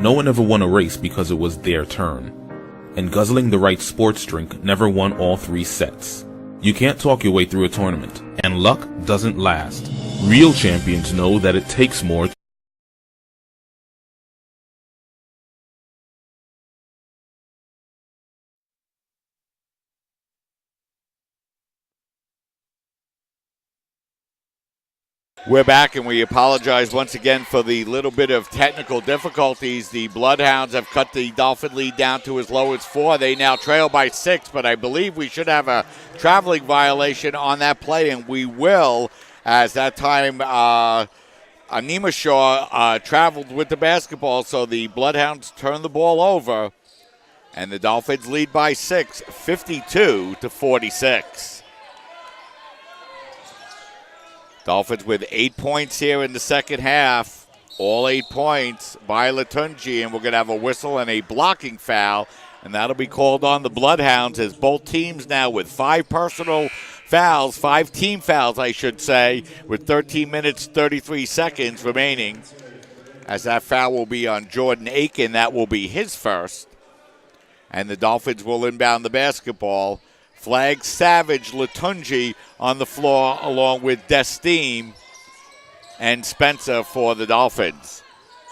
No one ever won a race because it was their turn. And guzzling the right sports drink never won all 3 sets. You can't talk your way through a tournament, and luck doesn't last. Real champions know that it takes more. We're back, and we apologize once again for the little bit of technical difficulties. The Bloodhounds have cut the Dolphin lead down to as low as 4. They now trail by 6, but I believe we should have a traveling violation on that play, and we will, as that time Anima Shaw traveled with the basketball, so the Bloodhounds turn the ball over, and the Dolphins lead by 6, 52-46. Dolphins with 8 points here in the second half. All 8 points by Latunji, and we're going to have a whistle and a blocking foul, and that'll be called on the Bloodhounds as both teams now with 5 personal fouls, 5 team fouls, I should say, with 13 minutes, 33 seconds remaining. As that foul will be on Jordan Aiken, that will be his first. And the Dolphins will inbound the basketball. Flag Savage, Latunji on the floor along with Destine and Spencer for the Dolphins.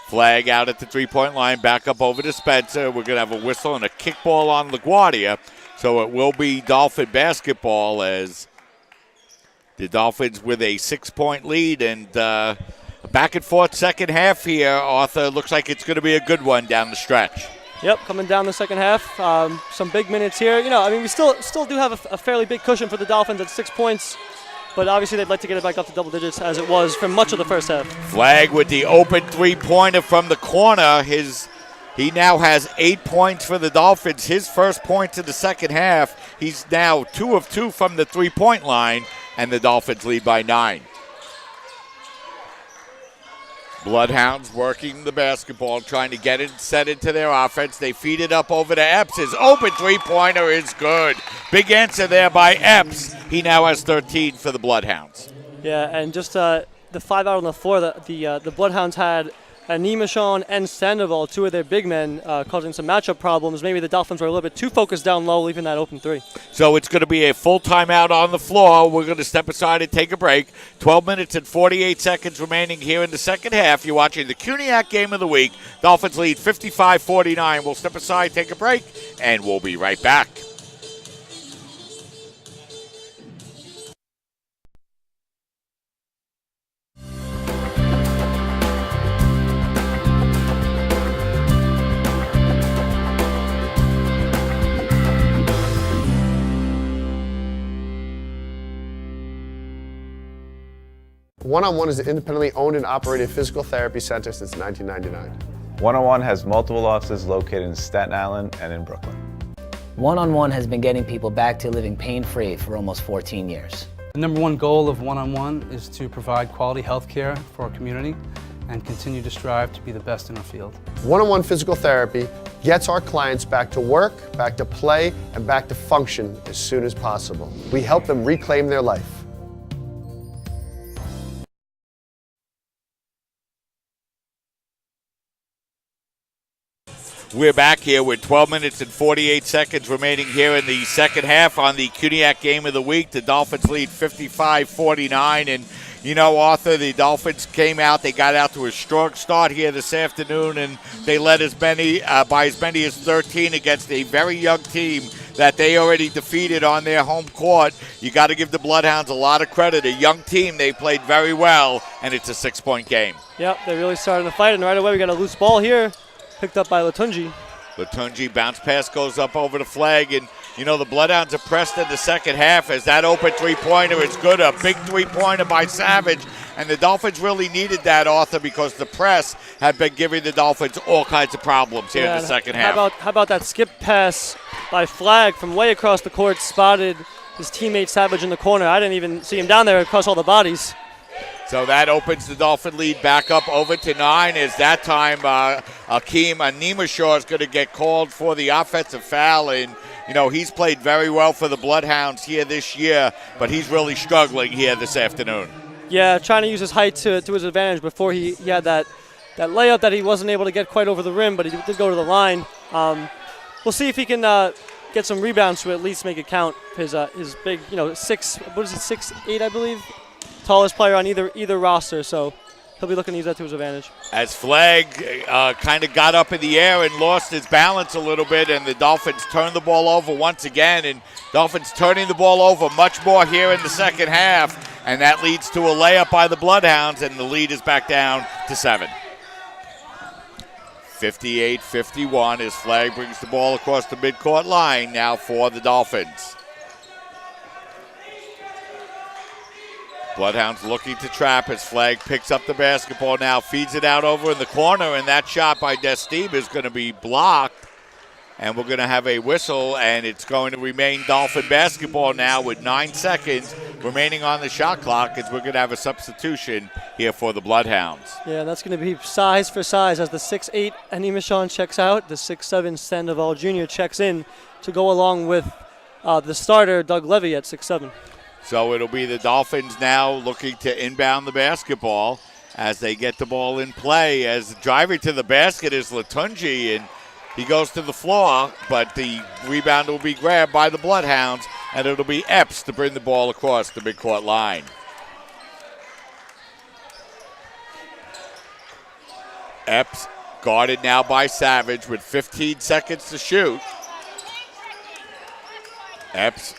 Flag out at the three-point line, back up over to Spencer. We're going to have a whistle and a kickball on LaGuardia. So it will be Dolphin basketball as the Dolphins with a 6-point lead and a back-and-forth second half here, Arthur. Looks like it's going to be a good one down the stretch. Yep, coming down the second half. Some big minutes here. You know, I mean, we still do have a fairly big cushion for the Dolphins at 6 points, but obviously they'd like to get it back up to double digits as it was for much of the first half. Flag with the open three-pointer from the corner. He now has 8 points for the Dolphins. His first points in the second half. He's now 2 of 2 from the three-point line, and the Dolphins lead by 9. Bloodhounds working the basketball, trying to get it set into their offense. They feed it up over to Epps. His open three-pointer is good. Big answer there by Epps. He now has 13 for the Bloodhounds. Yeah, and just the 5 out on the floor, the Bloodhounds had Animashon and Sandoval, 2 of their big men, causing some matchup problems. Maybe the Dolphins were a little bit too focused down low, leaving that open 3. So it's going to be a full timeout on the floor. We're going to step aside and take a break. 12 minutes and 48 seconds remaining here in the second half. You're watching the CUNYAC Game of the Week. Dolphins lead 55-49. We'll step aside, take a break, and we'll be right back. One-on-One is an independently owned and operated physical therapy center since 1999. One-on-One has multiple offices located in Staten Island and in Brooklyn. One-on-One has been getting people back to living pain-free for almost 14 years. The #1 goal of One-on-One is to provide quality health care for our community and continue to strive to be the best in our field. One-on-one physical therapy gets our clients back to work, back to play, and back to function as soon as possible. We help them reclaim their life. We're back here with 12 minutes and 48 seconds remaining here in the second half on the Cuniac Game of the Week. The Dolphins lead 55-49. And, you know, Arthur, the Dolphins came out. They got out to a strong start here this afternoon, and they led by as many as 13 against a very young team that they already defeated on their home court. You got to give the Bloodhounds a lot of credit. A young team, they played very well, and it's a 6-point game. Yep, they really started to fight, and right away we got a loose ball here. Picked up by Latunji. Latunji, bounce pass goes up over the flag, and you know the Bloodhounds are pressed in the second half as that open three-pointer is good. A big three-pointer by Savage, and the Dolphins really needed that, Arthur, because the press had been giving the Dolphins all kinds of problems here in the second half. How about that skip pass by Flag from way across the court, spotted his teammate Savage in the corner. I didn't even see him down there across all the bodies. So that opens the Dolphin lead back up over to 9 as that time Akeem Animashaw is going to get called for the offensive foul. And, you know, he's played very well for the Bloodhounds here this year, but he's really struggling here this afternoon. Yeah, trying to use his height to his advantage before he had that layup that he wasn't able to get quite over the rim, but he did go to the line. We'll see if he can get some rebounds to at least make it count. His big, 6'8", I believe? Tallest player on either roster, so he'll be looking to use that to his advantage. As Flag kind of got up in the air and lost his balance a little bit, and the Dolphins turned the ball over once again, and Dolphins turning the ball over much more here in the second half, and that leads to a layup by the Bloodhounds, and the lead is back down to 7. 58-51 as Flag brings the ball across the midcourt line now for the Dolphins. Bloodhounds looking to trap as Flag picks up the basketball now, feeds it out over in the corner, and that shot by Destebe is going to be blocked. And we're going to have a whistle, and it's going to remain Dolphin basketball now with 9 seconds remaining on the shot clock as we're going to have a substitution here for the Bloodhounds. Yeah, that's going to be size for size as the 6'8" Animashaw checks out. The 6'7" Sandoval Jr. checks in to go along with the starter, Doug Levy, at 6'7". So it'll be the Dolphins now looking to inbound the basketball as they get the ball in play. As driving to the basket is Latunji, and he goes to the floor, but the rebound will be grabbed by the Bloodhounds, and it'll be Epps to bring the ball across the midcourt line. Epps guarded now by Savage with 15 seconds to shoot. Epps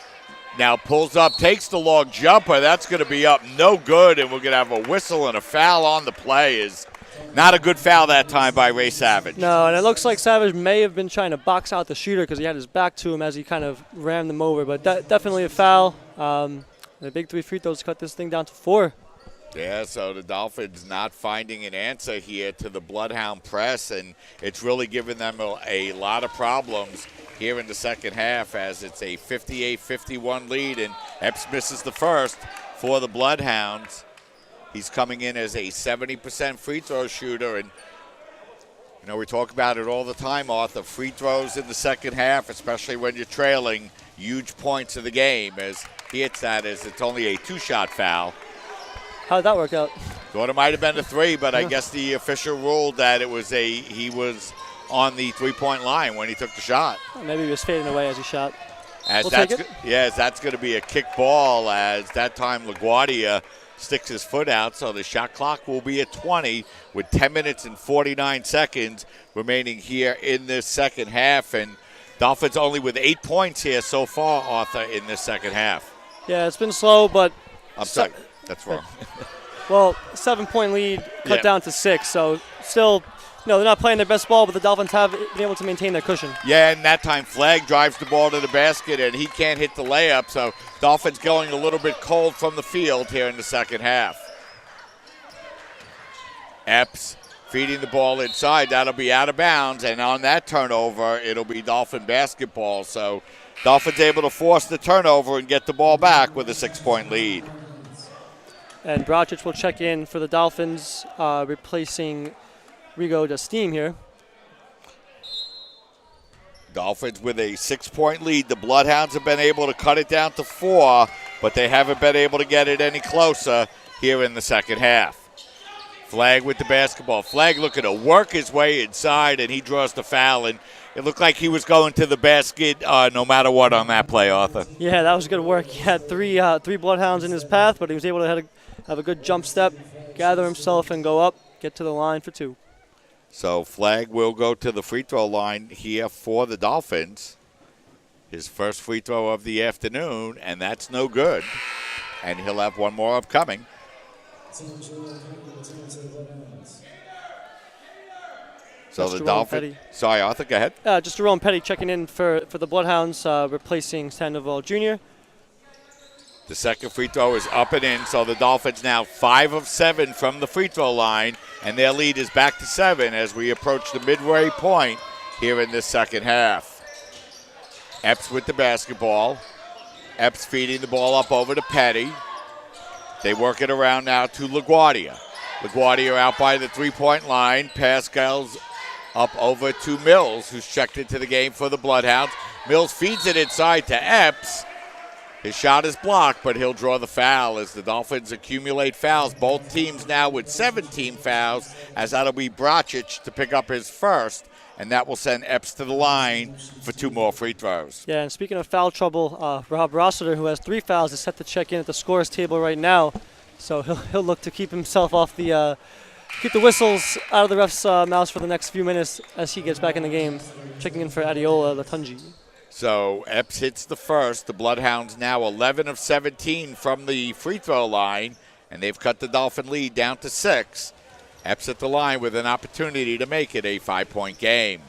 now pulls up, takes the long jumper. That's going to be up no good, and we're going to have a whistle and a foul on the play. Is not a good foul that time by Ray Savage. No, and it looks like Savage may have been trying to box out the shooter because he had his back to him as he kind of rammed them over. But definitely a foul. The big 3 free throws cut this thing down to 4. Yeah, so the Dolphins not finding an answer here to the Bloodhound press, and it's really given them a lot of problems here in the second half as it's a 58-51 lead, and Epps misses the first for the Bloodhounds. He's coming in as a 70% free throw shooter, and you know we talk about it all the time, Arthur. Free throws in the second half, especially when you're trailing, huge points of the game. As he hits that, as it's only a 2-shot foul. How'd that work out? Thought it might have been a 3, but I guess the official ruled that he was on the 3-point line when he took the shot. Maybe he was fading away as he shot. As that's going to be a kick ball, as that time LaGuardia sticks his foot out, so the shot clock will be at 20 with 10 minutes and 49 seconds remaining here in this second half. And Dolphins only with 8 points here so far, Arthur, in this second half. Yeah, it's been slow, but... I'm sorry, that's wrong. Well, 7-point lead cut down to 6, so still... No, they're not playing their best ball, but the Dolphins have been able to maintain their cushion. Yeah, and that time Flag drives the ball to the basket, and he can't hit the layup, so Dolphins going a little bit cold from the field here in the second half. Epps feeding the ball inside. That'll be out of bounds, and on that turnover, it'll be Dolphin basketball. So Dolphins able to force the turnover and get the ball back with a 6-point lead. And Bracic will check in for the Dolphins, replacing Rigo Desteam here. Dolphins with a 6-point lead. The Bloodhounds have been able to cut it down to 4, but they haven't been able to get it any closer here in the second half. Flag with the basketball. Flag looking to work his way inside, and he draws the foul. And it looked like he was going to the basket no matter what on that play, Arthur. Yeah, that was good work. He had three Bloodhounds in his path, but he was able to have a good jump step, gather himself, and go up, get to the line for 2. So Flag will go to the free throw line here for the Dolphins. His first free throw of the afternoon, and that's no good. And he'll have one more upcoming. So the Dolphins. Sorry, Arthur, go ahead. Just Jerome Petty checking in for the Bloodhounds, replacing Sandoval Jr. The second free throw is up and in, so the Dolphins now 5 of 7 from the free throw line, and their lead is back to 7 as we approach the midway point here in this second half. Epps with the basketball. Epps feeding the ball up over to Petty. They work it around now to LaGuardia. LaGuardia out by the three-point line. Pass goes up over to Mills, who's checked into the game for the Bloodhounds. Mills feeds it inside to Epps. His shot is blocked, but he'll draw the foul as the Dolphins accumulate fouls. Both teams now with 17 fouls, as that'll be Bracic to pick up his first, and that will send Epps to the line for 2 more free throws. Yeah, and speaking of foul trouble, Rob Rossiter, who has 3 fouls, is set to check in at the scorer's table right now. So he'll look to keep himself off keep the whistles out of the ref's mouths for the next few minutes as he gets back in the game, checking in for Adiola Latunji. So Epps hits the first. The Bloodhounds now 11 of 17 from the free throw line, and they've cut the Dolphin lead down to 6. Epps at the line with an opportunity to make it a 5-point game.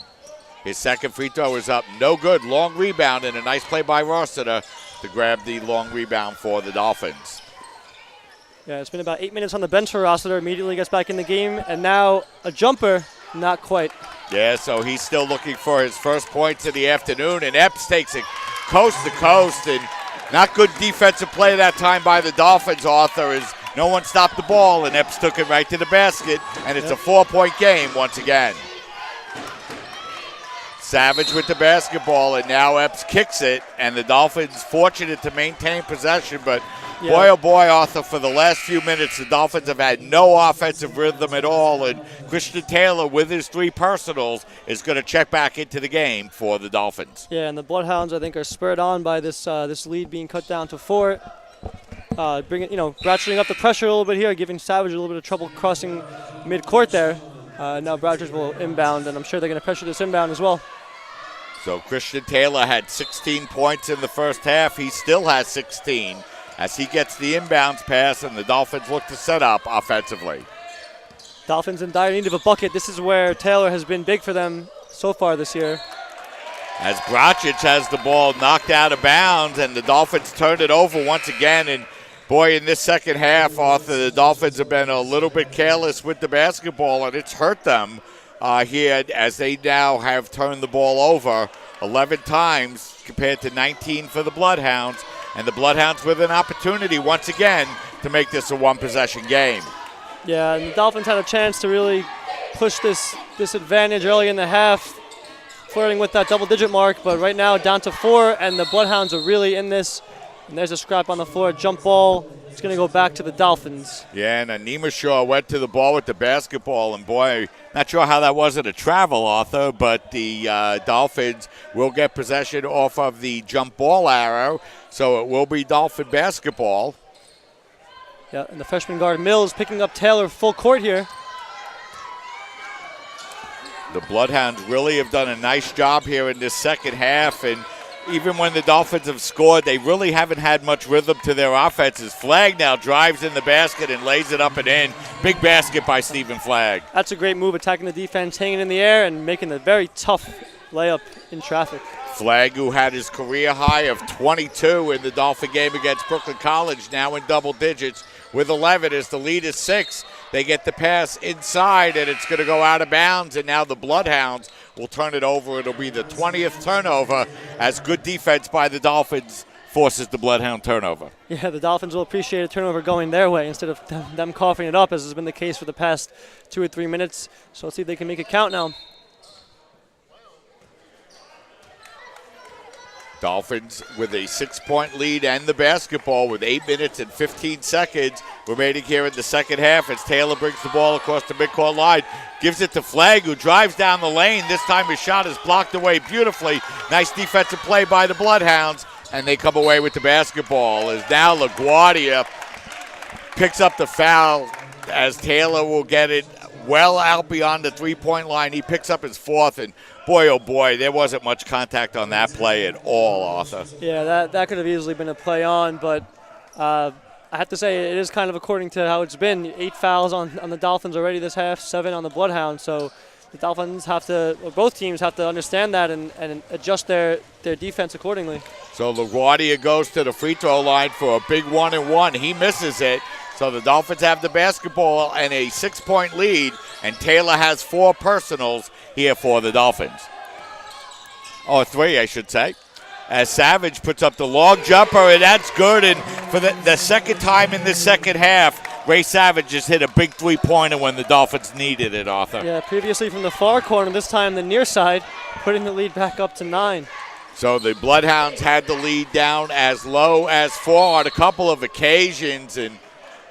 His second free throw is up, no good. Long rebound and a nice play by Rossiter to grab the long rebound for the Dolphins. Yeah, it's been about 8 minutes on the bench for Rossiter. Immediately gets back in the game, and now a jumper, not quite. Yeah, so he's still looking for his first points of the afternoon, and Epps takes it coast to coast, and not good defensive play that time by the Dolphins, Arthur, as no one stopped the ball, and Epps took it right to the basket, and it's a 4-point game once again. Savage with the basketball, and now Epps kicks it, and the Dolphins fortunate to maintain possession, but boy, oh boy, Arthur, for the last few minutes, the Dolphins have had no offensive rhythm at all, and Christian Taylor, with his 3 personals, is going to check back into the game for the Dolphins. Yeah, and the Bloodhounds, I think, are spurred on by this lead being cut down to 4. Ratcheting up the pressure a little bit here, giving Savage a little bit of trouble crossing mid-court there. Now Bracic will inbound, and I'm sure they're going to pressure this inbound as well. So Christian Taylor had 16 points in the first half. He still has 16 as he gets the inbounds pass, and the Dolphins look to set up offensively. Dolphins in dire need of a bucket. This is where Taylor has been big for them so far this year. As Bracic has the ball knocked out of bounds, and the Dolphins turn it over once again. And boy, in this second half, Arthur, the Dolphins have been a little bit careless with the basketball, and it's hurt them here as they now have turned the ball over 11 times compared to 19 for the Bloodhounds. And the Bloodhounds with an opportunity once again to make this a 1-possession game. Yeah, and the Dolphins had a chance to really push this advantage early in the half, flirting with that double-digit mark, but right now down to 4, and the Bloodhounds are really in this. And there's a scrap on the floor, jump ball. It's going to go back to the Dolphins. Yeah, and Anima Shaw went to the ball with the basketball, and boy, not sure how that wasn't a travel, Arthur, but the Dolphins will get possession off of the jump ball arrow, so it will be Dolphin basketball. Yeah, and the freshman guard Mills picking up Taylor full court here. The Bloodhounds really have done a nice job here in this second half, and even when the Dolphins have scored, they really haven't had much rhythm to their offenses. Flagg now drives in the basket and lays it up and in. Big basket by Stephen Flagg. That's a great move, attacking the defense, hanging in the air, and making a very tough layup in traffic. Flagg, who had his career high of 22 in the Dolphin game against Brooklyn College, now in double digits with 11 as the lead is 6. They get the pass inside, and it's going to go out of bounds, and now the Bloodhounds will turn it over. It'll be the 20th turnover as good defense by the Dolphins forces the Bloodhound turnover. Yeah, the Dolphins will appreciate a turnover going their way instead of them coughing it up, as has been the case for the past 2 or 3 minutes. So let's see if they can make it count now. Dolphins with a 6-point lead and the basketball with 8 minutes and 15 seconds remaining here in the second half as Taylor brings the ball across the midcourt line, gives it to Flagg, who drives down the lane. This time his shot is blocked away beautifully. Nice defensive play by the Bloodhounds, and they come away with the basketball as now LaGuardia picks up the foul as Taylor will get it well out beyond the three-point line. He picks up his fourth, and boy, oh boy, there wasn't much contact on that play at all, Arthur. Yeah, that could have easily been a play on, but I have to say it is kind of according to how it's been. 8 fouls on the Dolphins already this half, 7 on the Bloodhounds. So the Dolphins have to, or both teams have to understand that and adjust their defense accordingly. So LaGuardia goes to the free throw line for a big 1-and-1. He misses it. So the Dolphins have the basketball and a 6-point lead, and Taylor has 4 personals here for the Dolphins. Or 3, I should say. As Savage puts up the long jumper, and that's good. And for the second time in the second half, Ray Savage just hit a big three-pointer when the Dolphins needed it, Arthur. Yeah, previously from the far corner, this time the near side, putting the lead back up to 9. So the Bloodhounds had the lead down as low as 4 on a couple of occasions, and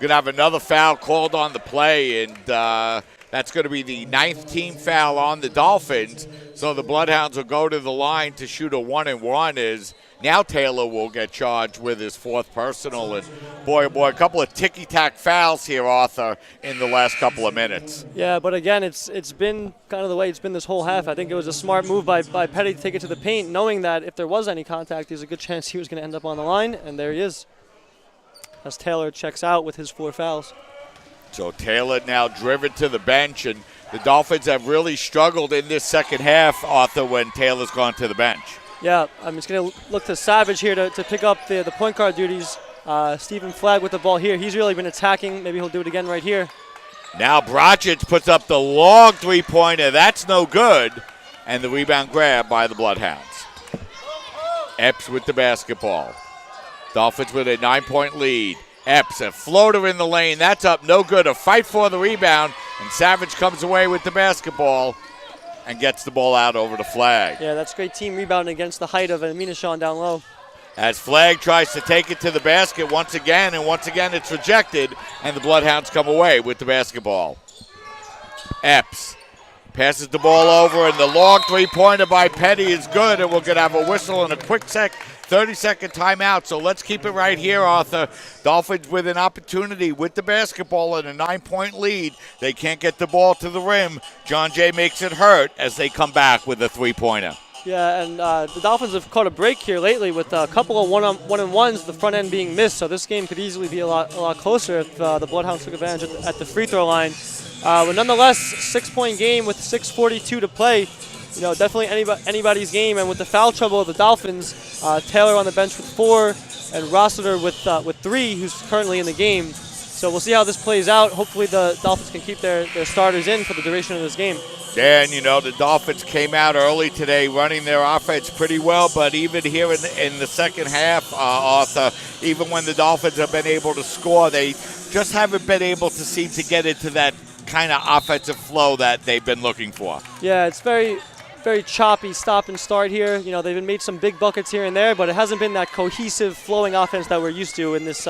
going to have another foul called on the play, and that's going to be the 9th team foul on the Dolphins. So the Bloodhounds will go to the line to shoot a 1-and-1 as now Taylor will get charged with his 4th personal. And boy, oh boy, a couple of ticky-tack fouls here, Arthur, in the last couple of minutes. Yeah, but again, it's been kind of the way it's been this whole half. I think it was a smart move by Petty to take it to the paint, knowing that if there was any contact, there's a good chance he was going to end up on the line, and there he is, as Taylor checks out with his 4 fouls. So Taylor now driven to the bench, and the Dolphins have really struggled in this second half, Arthur, when Taylor's gone to the bench. Yeah, I'm just going to look to Savage here to pick up the point guard duties. Stephen Flagg with the ball here. He's really been attacking. Maybe he'll do it again right here. Now Bracic puts up the long three-pointer. That's no good. And the rebound grab by the Bloodhounds. Epps with the basketball. Dolphins with a 9-point lead. Epps, a floater in the lane. That's up, no good. A fight for the rebound, and Savage comes away with the basketball and gets the ball out over to Flagg. Yeah, that's great team rebounding against the height of Amina Shawn down low. As Flagg tries to take it to the basket once again, and once again it's rejected, and the Bloodhounds come away with the basketball. Epps passes the ball over, and the long three-pointer by Petty is good, and we're going to have a whistle and a quick 30-second timeout. So let's keep it right here, Arthur. Dolphins with an opportunity with the basketball and a 9-point lead. They can't get the ball to the rim. John Jay makes it hurt as they come back with a three-pointer. Yeah, and the Dolphins have caught a break here lately with a couple of one-on-ones, the front end being missed. So this game could easily be a lot closer if the Bloodhounds took advantage at the free throw line. But nonetheless, 6-point game with 6:42 to play. You know, definitely anybody's game. And with the foul trouble of the Dolphins, Taylor on the bench with 4, and Rossiter with 3, who's currently in the game. So we'll see how this plays out. Hopefully the Dolphins can keep their starters in for the duration of this game. Dan, you know, the Dolphins came out early today running their offense pretty well, but even here in the second half, Arthur, even when the Dolphins have been able to score, they just haven't been able to seem to get into that kind of offensive flow that they've been looking for. Yeah, it's very choppy stop and start here. You know, they've made some big buckets here and there, but it hasn't been that cohesive, flowing offense that we're used to in this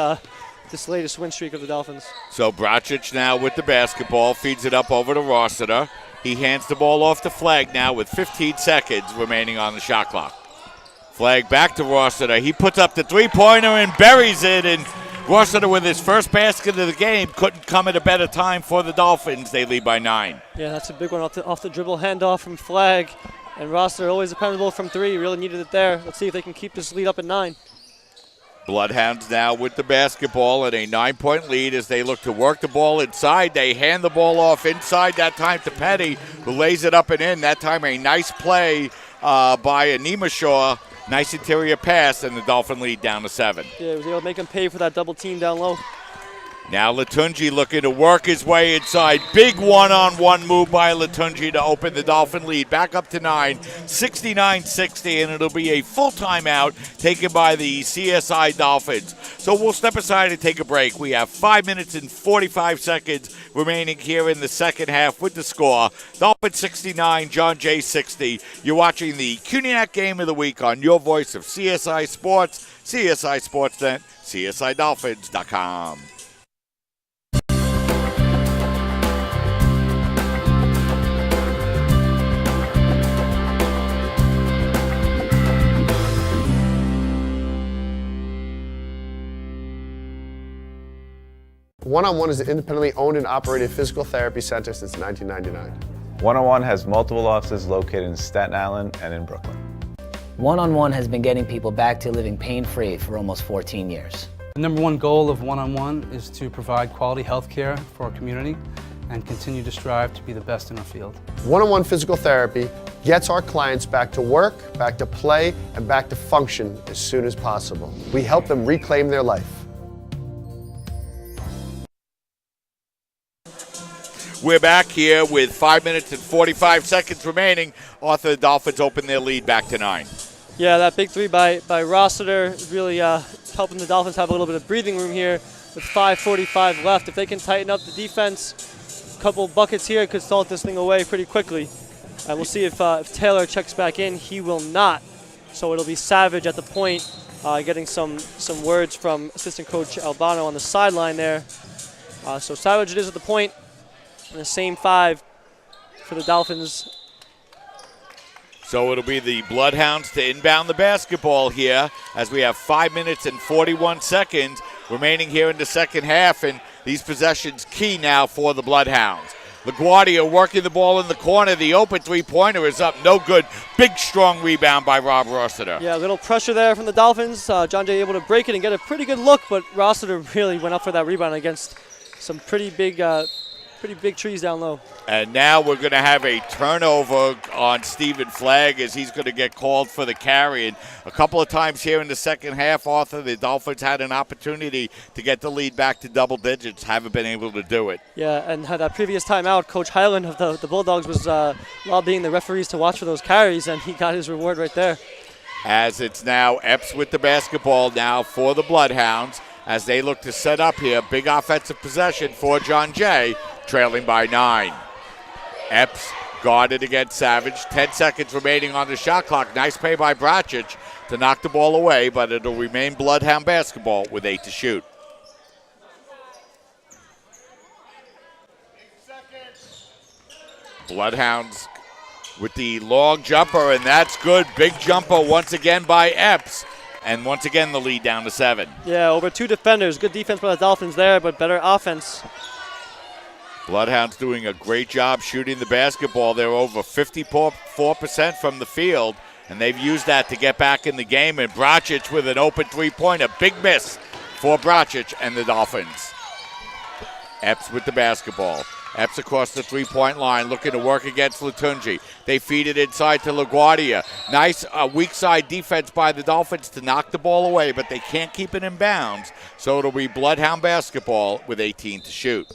latest win streak of the Dolphins. So Bracic now with the basketball, feeds it up over to Rossiter. He hands the ball off to Flagg now with 15 seconds remaining on the shot clock. Flagg back to Rossiter. He puts up the three-pointer and buries it, and Rossiter with his first basket of the game couldn't come at a better time for the Dolphins. They lead by 9. Yeah, that's a big one off the dribble handoff from Flagg. And Rossiter always dependable from 3. Really needed it there. Let's see if they can keep this lead up at 9. Bloodhounds now with the basketball and a 9-point lead as they look to work the ball inside. They hand the ball off inside that time to Petty, who lays it up and in. That time a nice play by Anima Shaw. Nice interior pass, and the Dolphin lead down to 7. Yeah, he was able to make him pay for that double team down low. Now Latunji looking to work his way inside. Big one-on-one move by Latunji to open the Dolphin lead. Back up to 9, 69-60, and it'll be a full timeout taken by the CSI Dolphins. So we'll step aside and take a break. We have 5 minutes and 45 seconds remaining here in the second half with the score. Dolphins 69, John Jay 60. You're watching the CUNYAC Game of the Week on your voice of CSI Sports, CSI Sportsnet, CSIDolphins.com. One-on-One is an independently owned and operated physical therapy center since 1999. One-on-One has multiple offices located in Staten Island and in Brooklyn. One-on-One has been getting people back to living pain-free for almost 14 years. The number one goal of One-on-One is to provide quality health care for our community and continue to strive to be the best in our field. One-on-One physical therapy gets our clients back to work, back to play, and back to function as soon as possible. We help them reclaim their life. We're back here with 5 minutes and 45 seconds remaining. Arthur, the Dolphins open their lead back to 9. Yeah, that big three by Rossiter really helping the Dolphins have a little bit of breathing room here with 5:45 left. If they can tighten up the defense, a couple buckets here could salt this thing away pretty quickly. And we'll see if Taylor checks back in. He will not. So it'll be Savage at the point, getting some words from assistant coach Albano on the sideline there. So Savage it is at the point. And the same 5 for the Dolphins. So it'll be the Bloodhounds to inbound the basketball here as we have 5 minutes and 41 seconds remaining here in the second half. And these possessions key now for the Bloodhounds. LaGuardia working the ball in the corner. The open three-pointer is up. No good. Big, strong rebound by Rob Rossiter. Yeah, a little pressure there from the Dolphins. John Jay able to break it and get a pretty good look, but Rossiter really went up for that rebound against some pretty big trees down low. And now we're going to have a turnover on Stephen Flagg as he's going to get called for the carry. And a couple of times here in the second half, Arthur, the Dolphins had an opportunity to get the lead back to double digits. Haven't been able to do it. Yeah, and that previous timeout, Coach Highland of the Bulldogs was lobbying the referees to watch for those carries, and he got his reward right there. As it's now Epps with the basketball now for the Bloodhounds as they look to set up here. Big offensive possession for John Jay, trailing by 9. Epps guarded against Savage. 10 seconds remaining on the shot clock. Nice play by Bracic to knock the ball away, but it'll remain Bloodhound basketball with 8 to shoot. Bloodhounds with the long jumper, and that's good. Big jumper once again by Epps. And once again, the lead down to 7. Yeah, over 2 defenders. Good defense by the Dolphins there, but better offense. Bloodhounds doing a great job shooting the basketball. They're over 54% from the field, and they've used that to get back in the game. And Bracic with an open three-pointer. Big miss for Bracic and the Dolphins. Epps with the basketball. Epps across the three-point line looking to work against Latunji. They feed it inside to LaGuardia. Nice weak side defense by the Dolphins to knock the ball away, but they can't keep it in bounds. So it'll be Bloodhound basketball with 18 to shoot.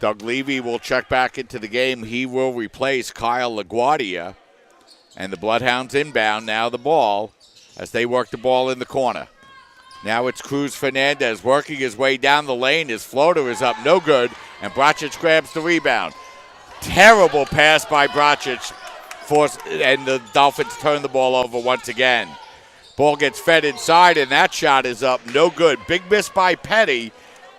Doug Levy will check back into the game. He will replace Kyle LaGuardia. And the Bloodhounds inbound now the ball as they work the ball in the corner. Now it's Cruz Fernandez working his way down the lane. His floater is up, no good, and Bracic grabs the rebound. Terrible pass by Bracic, and the Dolphins turn the ball over once again. Ball gets fed inside, and that shot is up, no good. Big miss by Petty.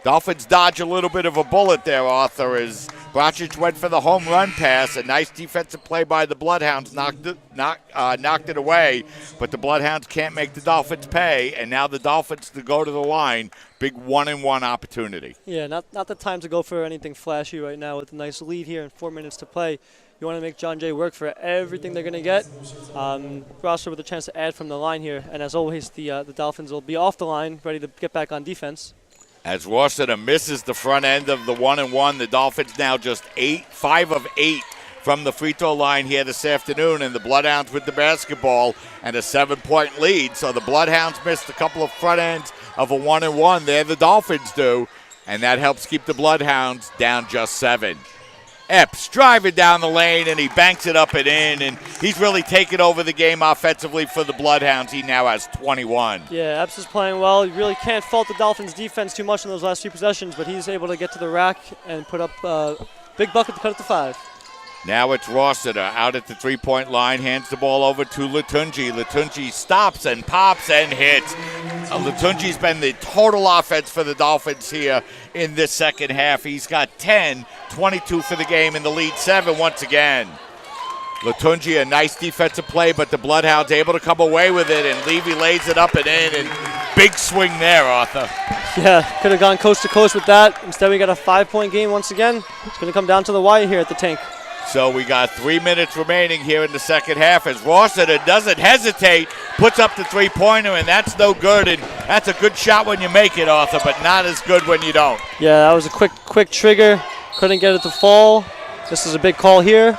Dolphins dodge a little bit of a bullet there, Arthur, as Bracic went for the home run pass. A nice defensive play by the Bloodhounds knocked it away, but the Bloodhounds can't make the Dolphins pay, and now the Dolphins to go to the line. Big 1-and-1 opportunity. Yeah, not the time to go for anything flashy right now with a nice lead here and 4 minutes to play. You want to make John Jay work for everything they're going to get. Roster with a chance to add from the line here, and as always, the Dolphins will be off the line, ready to get back on defense. As Rossiter misses the front end of the 1-and-1, the Dolphins now just 5 of 8 from the free throw line here this afternoon, and the Bloodhounds with the basketball and a 7-point lead. So the Bloodhounds missed a couple of front ends of a 1-and-1 there. The Dolphins do, and that helps keep the Bloodhounds down just 7. Epps driving down the lane, and he banks it up and in, and he's really taken over the game offensively for the Bloodhounds. He now has 21. Yeah, Epps is playing well. You really can't fault the Dolphins' defense too much in those last few possessions, but he's able to get to the rack and put up a big bucket to cut it to 5. Now it's Rossiter out at the three-point line, hands the ball over to Latunji. Latunji stops and pops and hits. Latunji's been the total offense for the Dolphins here in this second half. He's got 10, 22 for the game in the lead 7 once again. Latunji, a nice defensive play, but the Bloodhounds able to come away with it, and Levy lays it up and in, and big swing there, Arthur. Yeah, could have gone coast to coast with that. Instead, we got a 5-point game once again. It's going to come down to the wire here at the Tank. So we got 3 minutes remaining here in the second half as Rossiter doesn't hesitate, puts up the three-pointer, and that's no good. And that's a good shot when you make it, Arthur, but not as good when you don't. Yeah, that was a quick trigger. Couldn't get it to fall. This is a big call here.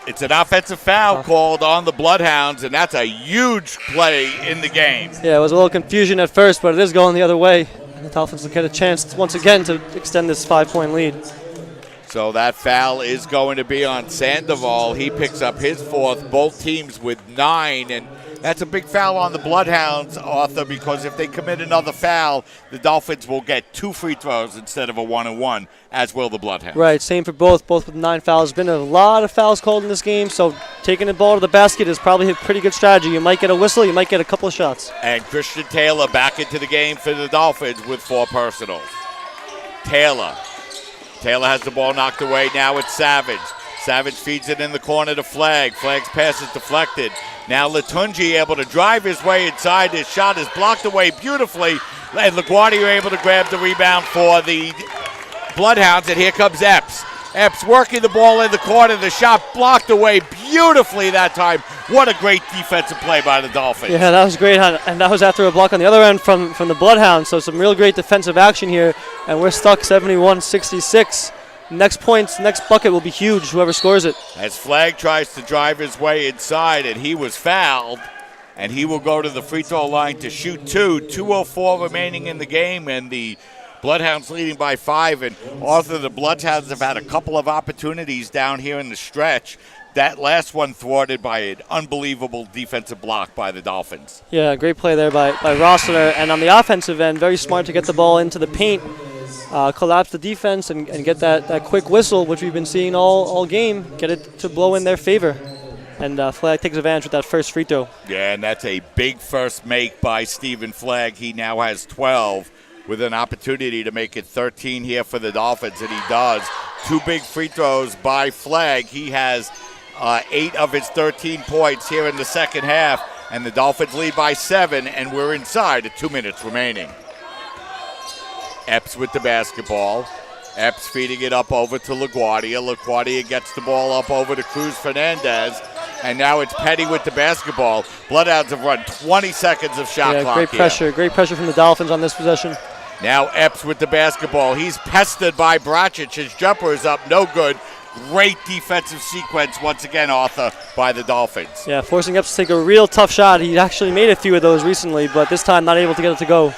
It's an offensive foul called on the Bloodhounds, and that's a huge play in the game. Yeah, it was a little confusion at first, but it is going the other way. And the Dolphins will get a chance once again to extend this 5-point lead. So that foul is going to be on Sandoval. He picks up his 4th, both teams with 9, and that's a big foul on the Bloodhounds, Arthur, because if they commit another foul, the Dolphins will get 2 free throws instead of a 1-and-1, as will the Bloodhounds. Right, same for both with 9 fouls. Been a lot of fouls called in this game, so taking the ball to the basket is probably a pretty good strategy. You might get a whistle, you might get a couple of shots. And Christian Taylor back into the game for the Dolphins with 4 personals. Taylor has the ball knocked away. Now it's Savage. Savage feeds it in the corner to Flagg. Flagg's pass is deflected. Now Latunji able to drive his way inside. His shot is blocked away beautifully. And LaGuardia able to grab the rebound for the Bloodhounds. And here comes Epps. Epps working the ball in the corner. The shot blocked away beautifully that time. What a great defensive play by the Dolphins. Yeah, that was great. And that was after a block on the other end from the Bloodhounds. So some real great defensive action here. And we're stuck 71-66. Next bucket will be huge, whoever scores it. As Flagg tries to drive his way inside, and he was fouled. And he will go to the free throw line to shoot 2. 2:04 remaining in the game, and the Bloodhounds leading by 5, and Arthur, the Bloodhounds have had a couple of opportunities down here in the stretch. That last one thwarted by an unbelievable defensive block by the Dolphins. Yeah, great play there by Rossiter. And on the offensive end, very smart to get the ball into the paint, collapse the defense, and get that quick whistle, which we've been seeing all game, get it to blow in their favor. And Flagg takes advantage with that first free throw. Yeah, and that's a big first make by Stephen Flagg. He now has 12. With an opportunity to make it 13 here for the Dolphins, and he does. 2 big free throws by Flagg. He has 8 of his 13 points here in the second half, and the Dolphins lead by 7, and we're inside at 2 minutes remaining. Epps with the basketball. Epps feeding it up over to LaGuardia. LaGuardia gets the ball up over to Cruz Fernandez, and now it's Petty with the basketball. Bloodhounds have run 20 seconds of shot clock great pressure. Great pressure from the Dolphins on this possession. Now Epps with the basketball. He's pestered by Bracic. His jumper is up, no good. Great defensive sequence once again, Arthur, by the Dolphins. Yeah, forcing Epps to take a real tough shot. He actually made a few of those recently, but this time not able to get it to go.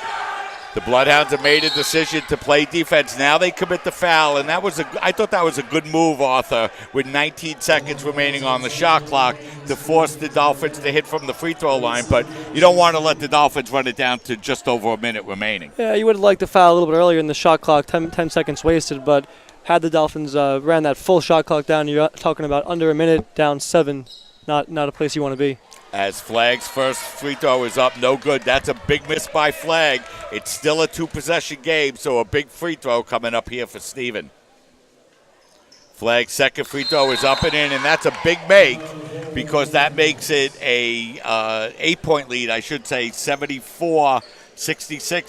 The Bloodhounds have made a decision to play defense. Now they commit the foul, and I thought that was a good move, Arthur, with 19 seconds remaining on the shot clock to force the Dolphins to hit from the free throw line, but you don't want to let the Dolphins run it down to just over a minute remaining. Yeah, you would have liked the foul a little bit earlier in the shot clock, 10 seconds wasted, but had the Dolphins ran that full shot clock down, you're talking about under a minute, down 7, not a place you want to be. As Flagg's first free throw is up, no good. That's a big miss by Flagg. It's still a 2-possession game, so a big free throw coming up here for Steven. Flagg's second free throw is up and in, and that's a big make because that makes it a 8-point lead, I should say, 74-66.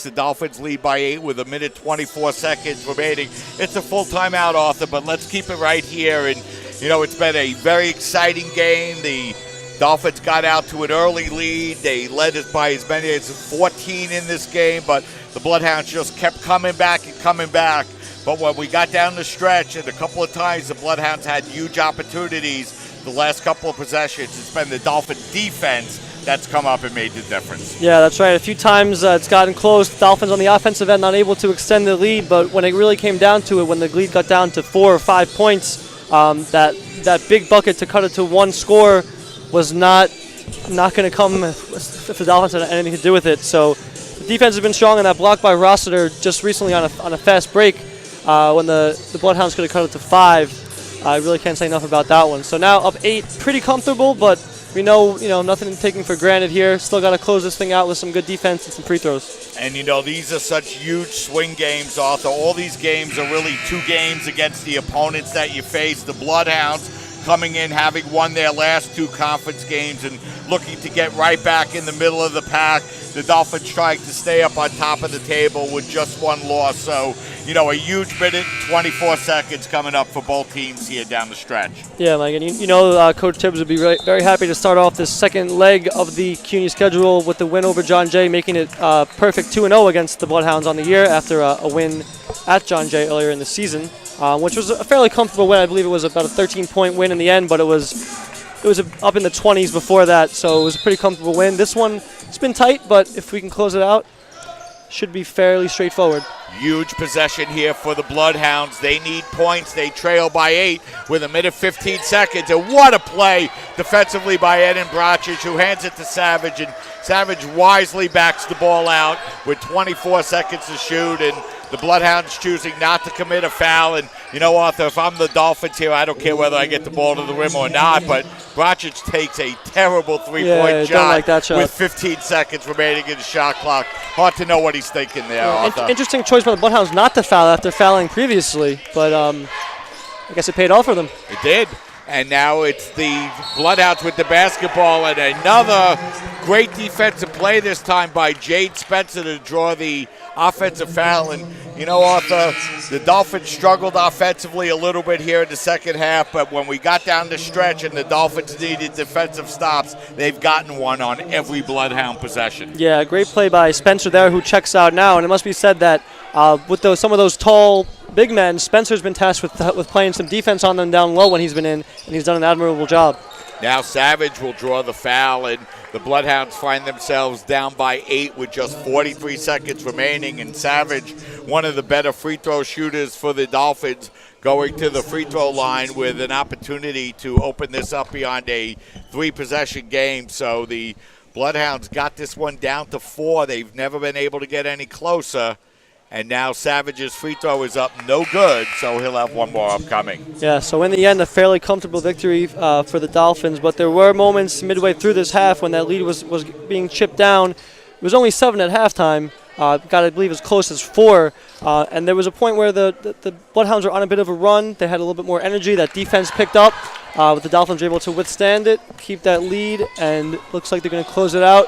The Dolphins lead by 8 with a minute 24 seconds remaining. It's a full timeout, Arthur, but let's keep it right here. And, it's been a very exciting game. The Dolphins got out to an early lead. They led us by as many as 14 in this game, but the Bloodhounds just kept coming back and coming back. But when we got down the stretch, and a couple of times the Bloodhounds had huge opportunities the last couple of possessions, it's been the Dolphin defense that's come up and made the difference. Yeah, that's right. A few times it's gotten close. Dolphins on the offensive end not able to extend the lead, but when it really came down to it, when the lead got down to 4 or 5 points, that big bucket to cut it to one score was not going to come if the Dolphins had anything to do with it. So the defense has been strong, and that block by Rossiter just recently on a fast break when the Bloodhounds could have cut it to 5. I really can't say enough about that one. So now up 8, pretty comfortable, but we know, nothing taken for granted here. Still got to close this thing out with some good defense and some free throws. And, these are such huge swing games, Arthur. All these games are really 2 games against the opponents that you face. The Bloodhounds coming in, having won their last 2 conference games and looking to get right back in the middle of the pack. The Dolphins trying to stay up on top of the table with just 1 loss. So, a huge minute and 24 seconds coming up for both teams here down the stretch. Yeah, Mike, and Coach Tibbs would be very happy to start off this second leg of the CUNY schedule with the win over John Jay, making it perfect 2-0 against the Bloodhounds on the year after a win at John Jay earlier in the season, which was a fairly comfortable win. I believe it was about a 13-point win in the end, but it was up in the 20s before that, so it was a pretty comfortable win. This one, it's been tight, but if we can close it out, should be fairly straightforward. Huge possession here for the Bloodhounds. They need points. They trail by 8 with a minute 15 seconds. And what a play defensively by Eden Brocic, who hands it to Savage. And Savage wisely backs the ball out with 24 seconds to shoot. And the Bloodhounds choosing not to commit a foul. And, Arthur, if I'm the Dolphins here, I don't care whether I get the ball to the rim or not. But Brocic takes a terrible three-point shot, like that shot with 15 seconds remaining in the shot clock. Hard to know what he's thinking there, Arthur. Interesting choice by the Bloodhounds not to foul after fouling previously, but I guess it paid off for them. It did. And now it's the Bloodhounds with the basketball, and another great defensive play this time by Jade Spencer to draw the offensive foul. And, Arthur, the Dolphins struggled offensively a little bit here in the second half, but when we got down the stretch and the Dolphins needed defensive stops, they've gotten one on every Bloodhound possession. Yeah, great play by Spencer there, who checks out now. And it must be said that with some of those tall big men, Spencer's been tasked with playing some defense on them down low when he's been in, and he's done an admirable job. Now Savage will draw the foul, and the Bloodhounds find themselves down by 8 with just 43 seconds remaining. And Savage, one of the better free throw shooters for the Dolphins, going to the free throw line with an opportunity to open this up beyond a 3-possession game. So the Bloodhounds got this one down to 4. They've never been able to get any closer. And now Savage's free throw is up no good, so he'll have one more upcoming. Yeah, so in the end, a fairly comfortable victory for the Dolphins. But there were moments midway through this half when that lead was being chipped down. It was only 7 at halftime. Got, I believe, as close as 4. And there was a point where the Bloodhounds were on a bit of a run. They had a little bit more energy. That defense picked up. But the Dolphins were able to withstand it, keep that lead, and looks like they're going to close it out.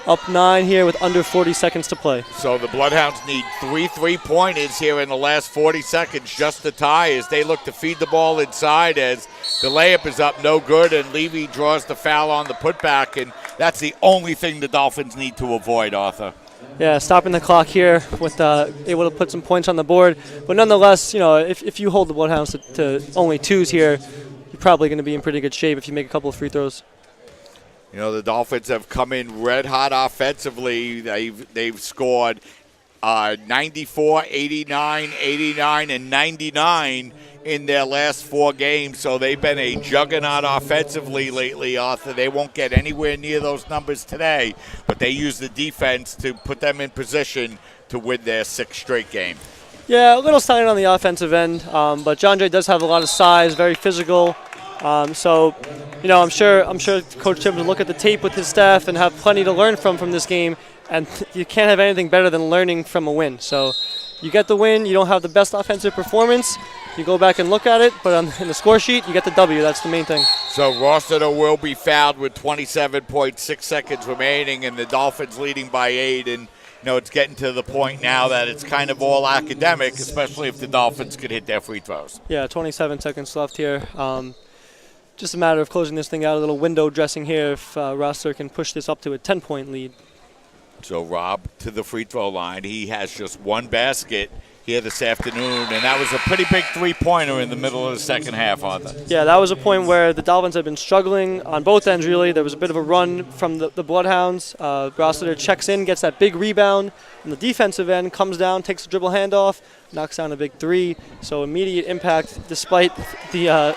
Up 9 here with under 40 seconds to play. So the Bloodhounds need 3 3-pointers here in the last 40 seconds just to tie as they look to feed the ball inside, as the layup is up no good and Levy draws the foul on the putback, and that's the only thing the Dolphins need to avoid, Arthur. Yeah, stopping the clock here with able to put some points on the board. But nonetheless, if you hold the Bloodhounds to only 2s here, you're probably going to be in pretty good shape if you make a couple of free throws. The Dolphins have come in red hot offensively. They've scored 94, 89, 89, and 99 in their last 4 games. So they've been a juggernaut offensively lately, Arthur. They won't get anywhere near those numbers today, but they use the defense to put them in position to win their 6th straight game. Yeah, a little silent on the offensive end, but John Jay does have a lot of size, very physical. So, I'm sure Coach Tibbs will look at the tape with his staff and have plenty to learn from this game. And you can't have anything better than learning from a win. So, you get the win. You don't have the best offensive performance. You go back and look at it, but in the score sheet, you get the W. That's the main thing. So Rossiter will be fouled with 27.6 seconds remaining, and the Dolphins leading by 8. And it's getting to the point now that it's kind of all academic, especially if the Dolphins could hit their free throws. Yeah, 27 seconds left here. Just a matter of closing this thing out, a little window dressing here if Rossiter can push this up to a 10-point lead. So Rob to the free throw line. He has just 1 basket here this afternoon, and that was a pretty big three-pointer in the middle of the second half, Arthur. Yeah, that was a point where the Dolphins had been struggling on both ends, really. There was a bit of a run from the Bloodhounds. Rossiter checks in, gets that big rebound on the defensive end, comes down, takes a dribble handoff, knocks down a big three. So immediate impact despite the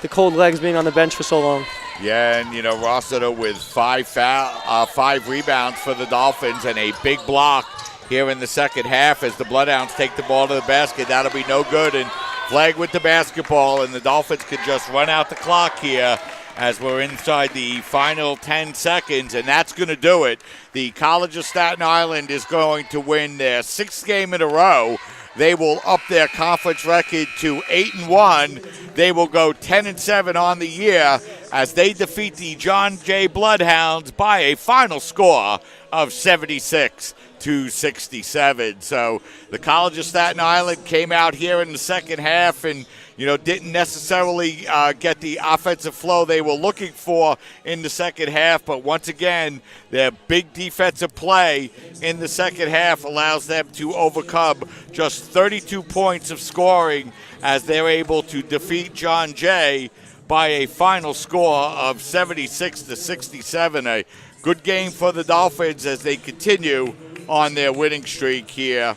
cold legs being on the bench for so long. Yeah, and, Rossiter with 5 rebounds for the Dolphins and a big block here in the second half as the Bloodhounds take the ball to the basket. That'll be no good, and flag with the basketball, and the Dolphins could just run out the clock here as we're inside the final 10 seconds, and that's going to do it. The College of Staten Island is going to win their 6th game in a row. They will up their conference record to 8-1. They will go 10-7 on the year as they defeat the John Jay Bloodhounds by a final score of 76-67. So the College of Staten Island came out here in the second half and didn't necessarily get the offensive flow they were looking for in the second half. But once again, their big defensive play in the second half allows them to overcome just 32 points of scoring as they're able to defeat John Jay by a final score of 76-67. A good game for the Dolphins as they continue on their winning streak here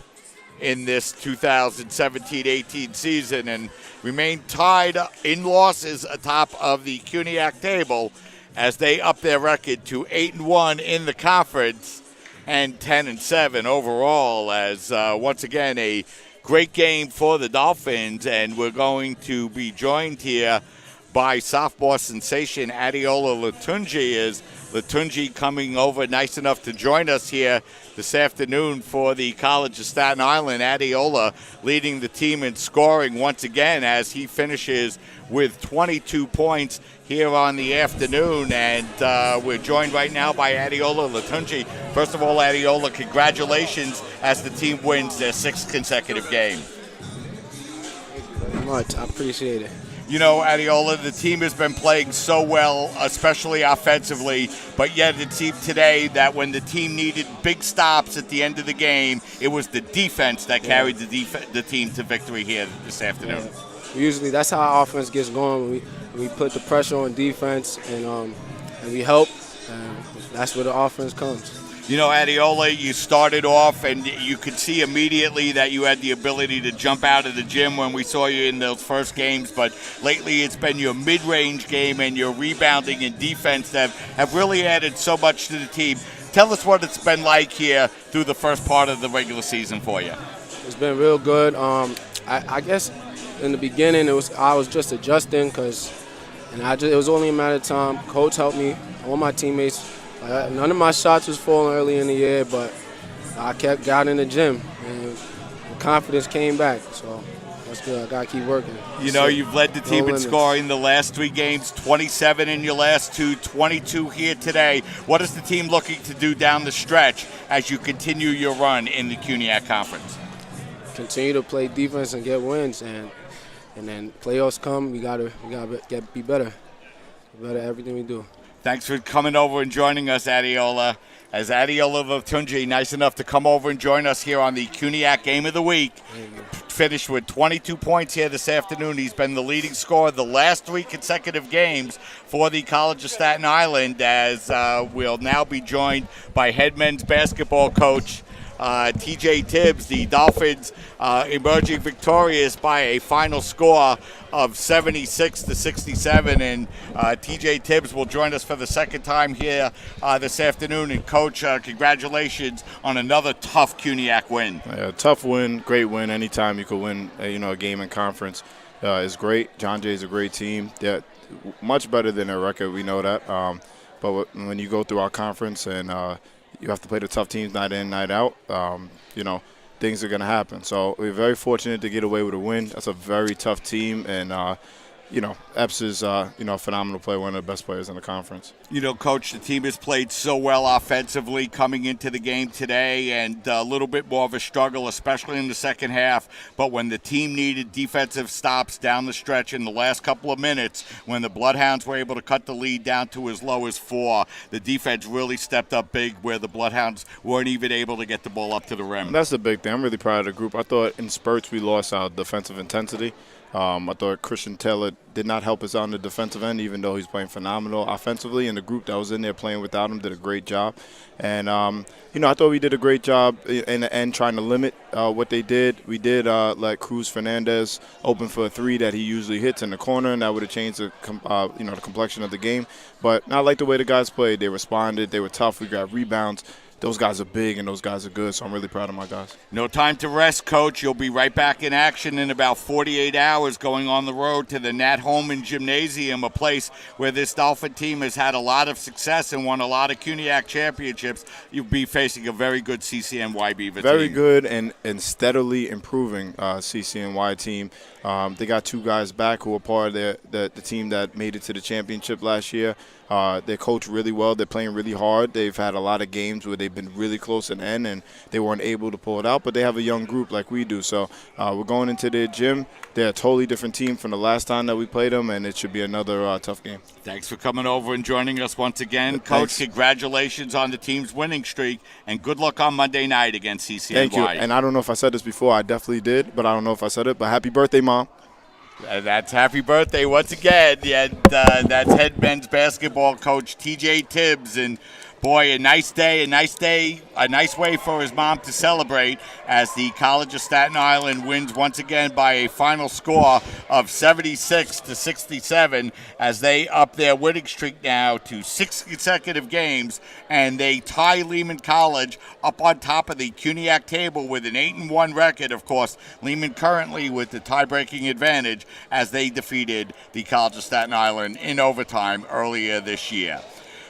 in this 2017-18 season and remain tied in losses atop of the CUNYAC table as they up their record to 8-1 in the conference and 10-7 overall. As once again a great game for the Dolphins, and we're going to be joined here by sophomore sensation Adeola Latunji. Is Latunji coming over nice enough to join us here this afternoon for the College of Staten Island. Adeola leading the team in scoring once again as he finishes with 22 points here on the afternoon. And we're joined right now by Adeola Latunji. First of all, Adeola, congratulations as the team wins their 6th consecutive game. Thank you very much. I appreciate it. Adeola, the team has been playing so well, especially offensively, but yet it seemed today that when the team needed big stops at the end of the game, it was the defense that carried the team to victory here this afternoon. Yeah. Usually that's how our offense gets going. We put the pressure on defense and we help, and that's where the offense comes. Adeola, you started off and you could see immediately that you had the ability to jump out of the gym when we saw you in those first games, but lately it's been your mid-range game and your rebounding and defense that have really added so much to the team. Tell us what it's been like here through the first part of the regular season for you. It's been real good. I guess in the beginning I was just adjusting it was only a matter of time. Coach helped me, all my teammates. None of my shots was falling early in the year, but I got in the gym, and the confidence came back. So that's good. I got to keep working. You've led the team in scoring the last 3 games, 27 in your last 2, 22 here today. What is the team looking to do down the stretch as you continue your run in the CUNYAC Conference? Continue to play defense and get wins, and then playoffs come. We gotta be better. Better at everything we do. Thanks for coming over and joining us, Adeola. As Adeola Latunji, nice enough to come over and join us here on the CUNYAC Game of the Week. Finished with 22 points here this afternoon. He's been the leading scorer the last 3 consecutive games for the College of Staten Island, as we'll now be joined by head men's basketball coach TJ Tibbs. The Dolphins emerging victorious by a final score of 76-67, and TJ Tibbs will join us for the second time here this afternoon. And Coach, congratulations on another tough CUNYAC win. Tough win, great win. Anytime you could win, a game in conference is great. John Jay is a great team. They're much better than their record. We know that. But when you go through our conference and you have to play the tough teams night in, night out, things are going to happen. So we're very fortunate to get away with a win. That's a very tough team, and Epps is, a phenomenal player, one of the best players in the conference. Coach, the team has played so well offensively coming into the game today, and a little bit more of a struggle, especially in the second half. But when the team needed defensive stops down the stretch in the last couple of minutes, when the Bloodhounds were able to cut the lead down to as low as 4, the defense really stepped up big where the Bloodhounds weren't even able to get the ball up to the rim. That's the big thing. I'm really proud of the group. I thought in spurts we lost our defensive intensity. I thought Christian Taylor did not help us on the defensive end, even though he's playing phenomenal offensively. And the group that was in there playing without him did a great job. And, I thought we did a great job in the end trying to limit what they did. We did let Cruz Fernandez open for a 3 that he usually hits in the corner, and that would have changed the complexion of the game. But I like the way the guys played. They responded. They were tough. We got rebounds. Those guys are big and those guys are good, so I'm really proud of my guys. No time to rest, Coach. You'll be right back in action in about 48 hours going on the road to the Nat Holman Gymnasium, a place where this Dolphin team has had a lot of success and won a lot of CUNYAC championships. You'll be facing a very good CCNY Beaver team. Very good and steadily improving CCNY team. They got 2 guys back who are part of the team that made it to the championship last year. They're coached really well. They're playing really hard. They've had a lot of games where they've been really close at the end and they weren't able to pull it out, but they have a young group like we do. So we're going into their gym. They're a totally different team from the last time that we played them, and it should be another tough game. Thanks for coming over and joining us once again. Coach, congratulations on the team's winning streak, and good luck on Monday night against CCNY. Thank you. And I don't know if I said this before. I definitely did, but I don't know if I said it. But happy birthday, Mom. That's happy birthday once again. Yeah, that's head men's basketball coach TJ Tibbs. And boy, a nice way for his mom to celebrate as the College of Staten Island wins once again by a final score of 76-67 as they up their winning streak now to 6 consecutive games, and they tie Lehman College up on top of the CUNYAC table with an 8-1 record. Of course, Lehman currently with the tie-breaking advantage as they defeated the College of Staten Island in overtime earlier this year.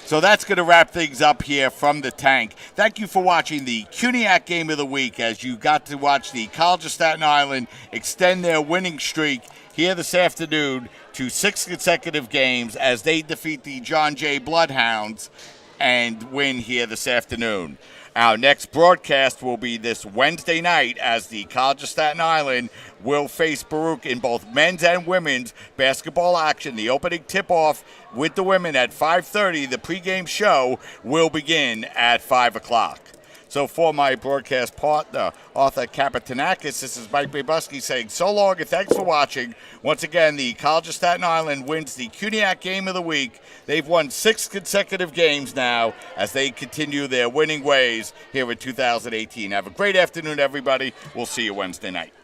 So that's going to wrap things up here from the tank. Thank you for watching the CUNYAC Game of the Week as you got to watch the College of Staten Island extend their winning streak here this afternoon to 6 consecutive games as they defeat the John Jay Bloodhounds and win here this afternoon. Our next broadcast will be this Wednesday night as the College of Staten Island will face Baruch in both men's and women's basketball action. The opening tip-off with the women at 5:30. The pregame show will begin at 5 o'clock. So for my broadcast partner, Arthur Kapitanakis, this is Mike Babusky saying so long and thanks for watching. Once again, the College of Staten Island wins the CUNYAC Game of the Week. They've won 6 consecutive games now as they continue their winning ways here in 2018. Have a great afternoon, everybody. We'll see you Wednesday night.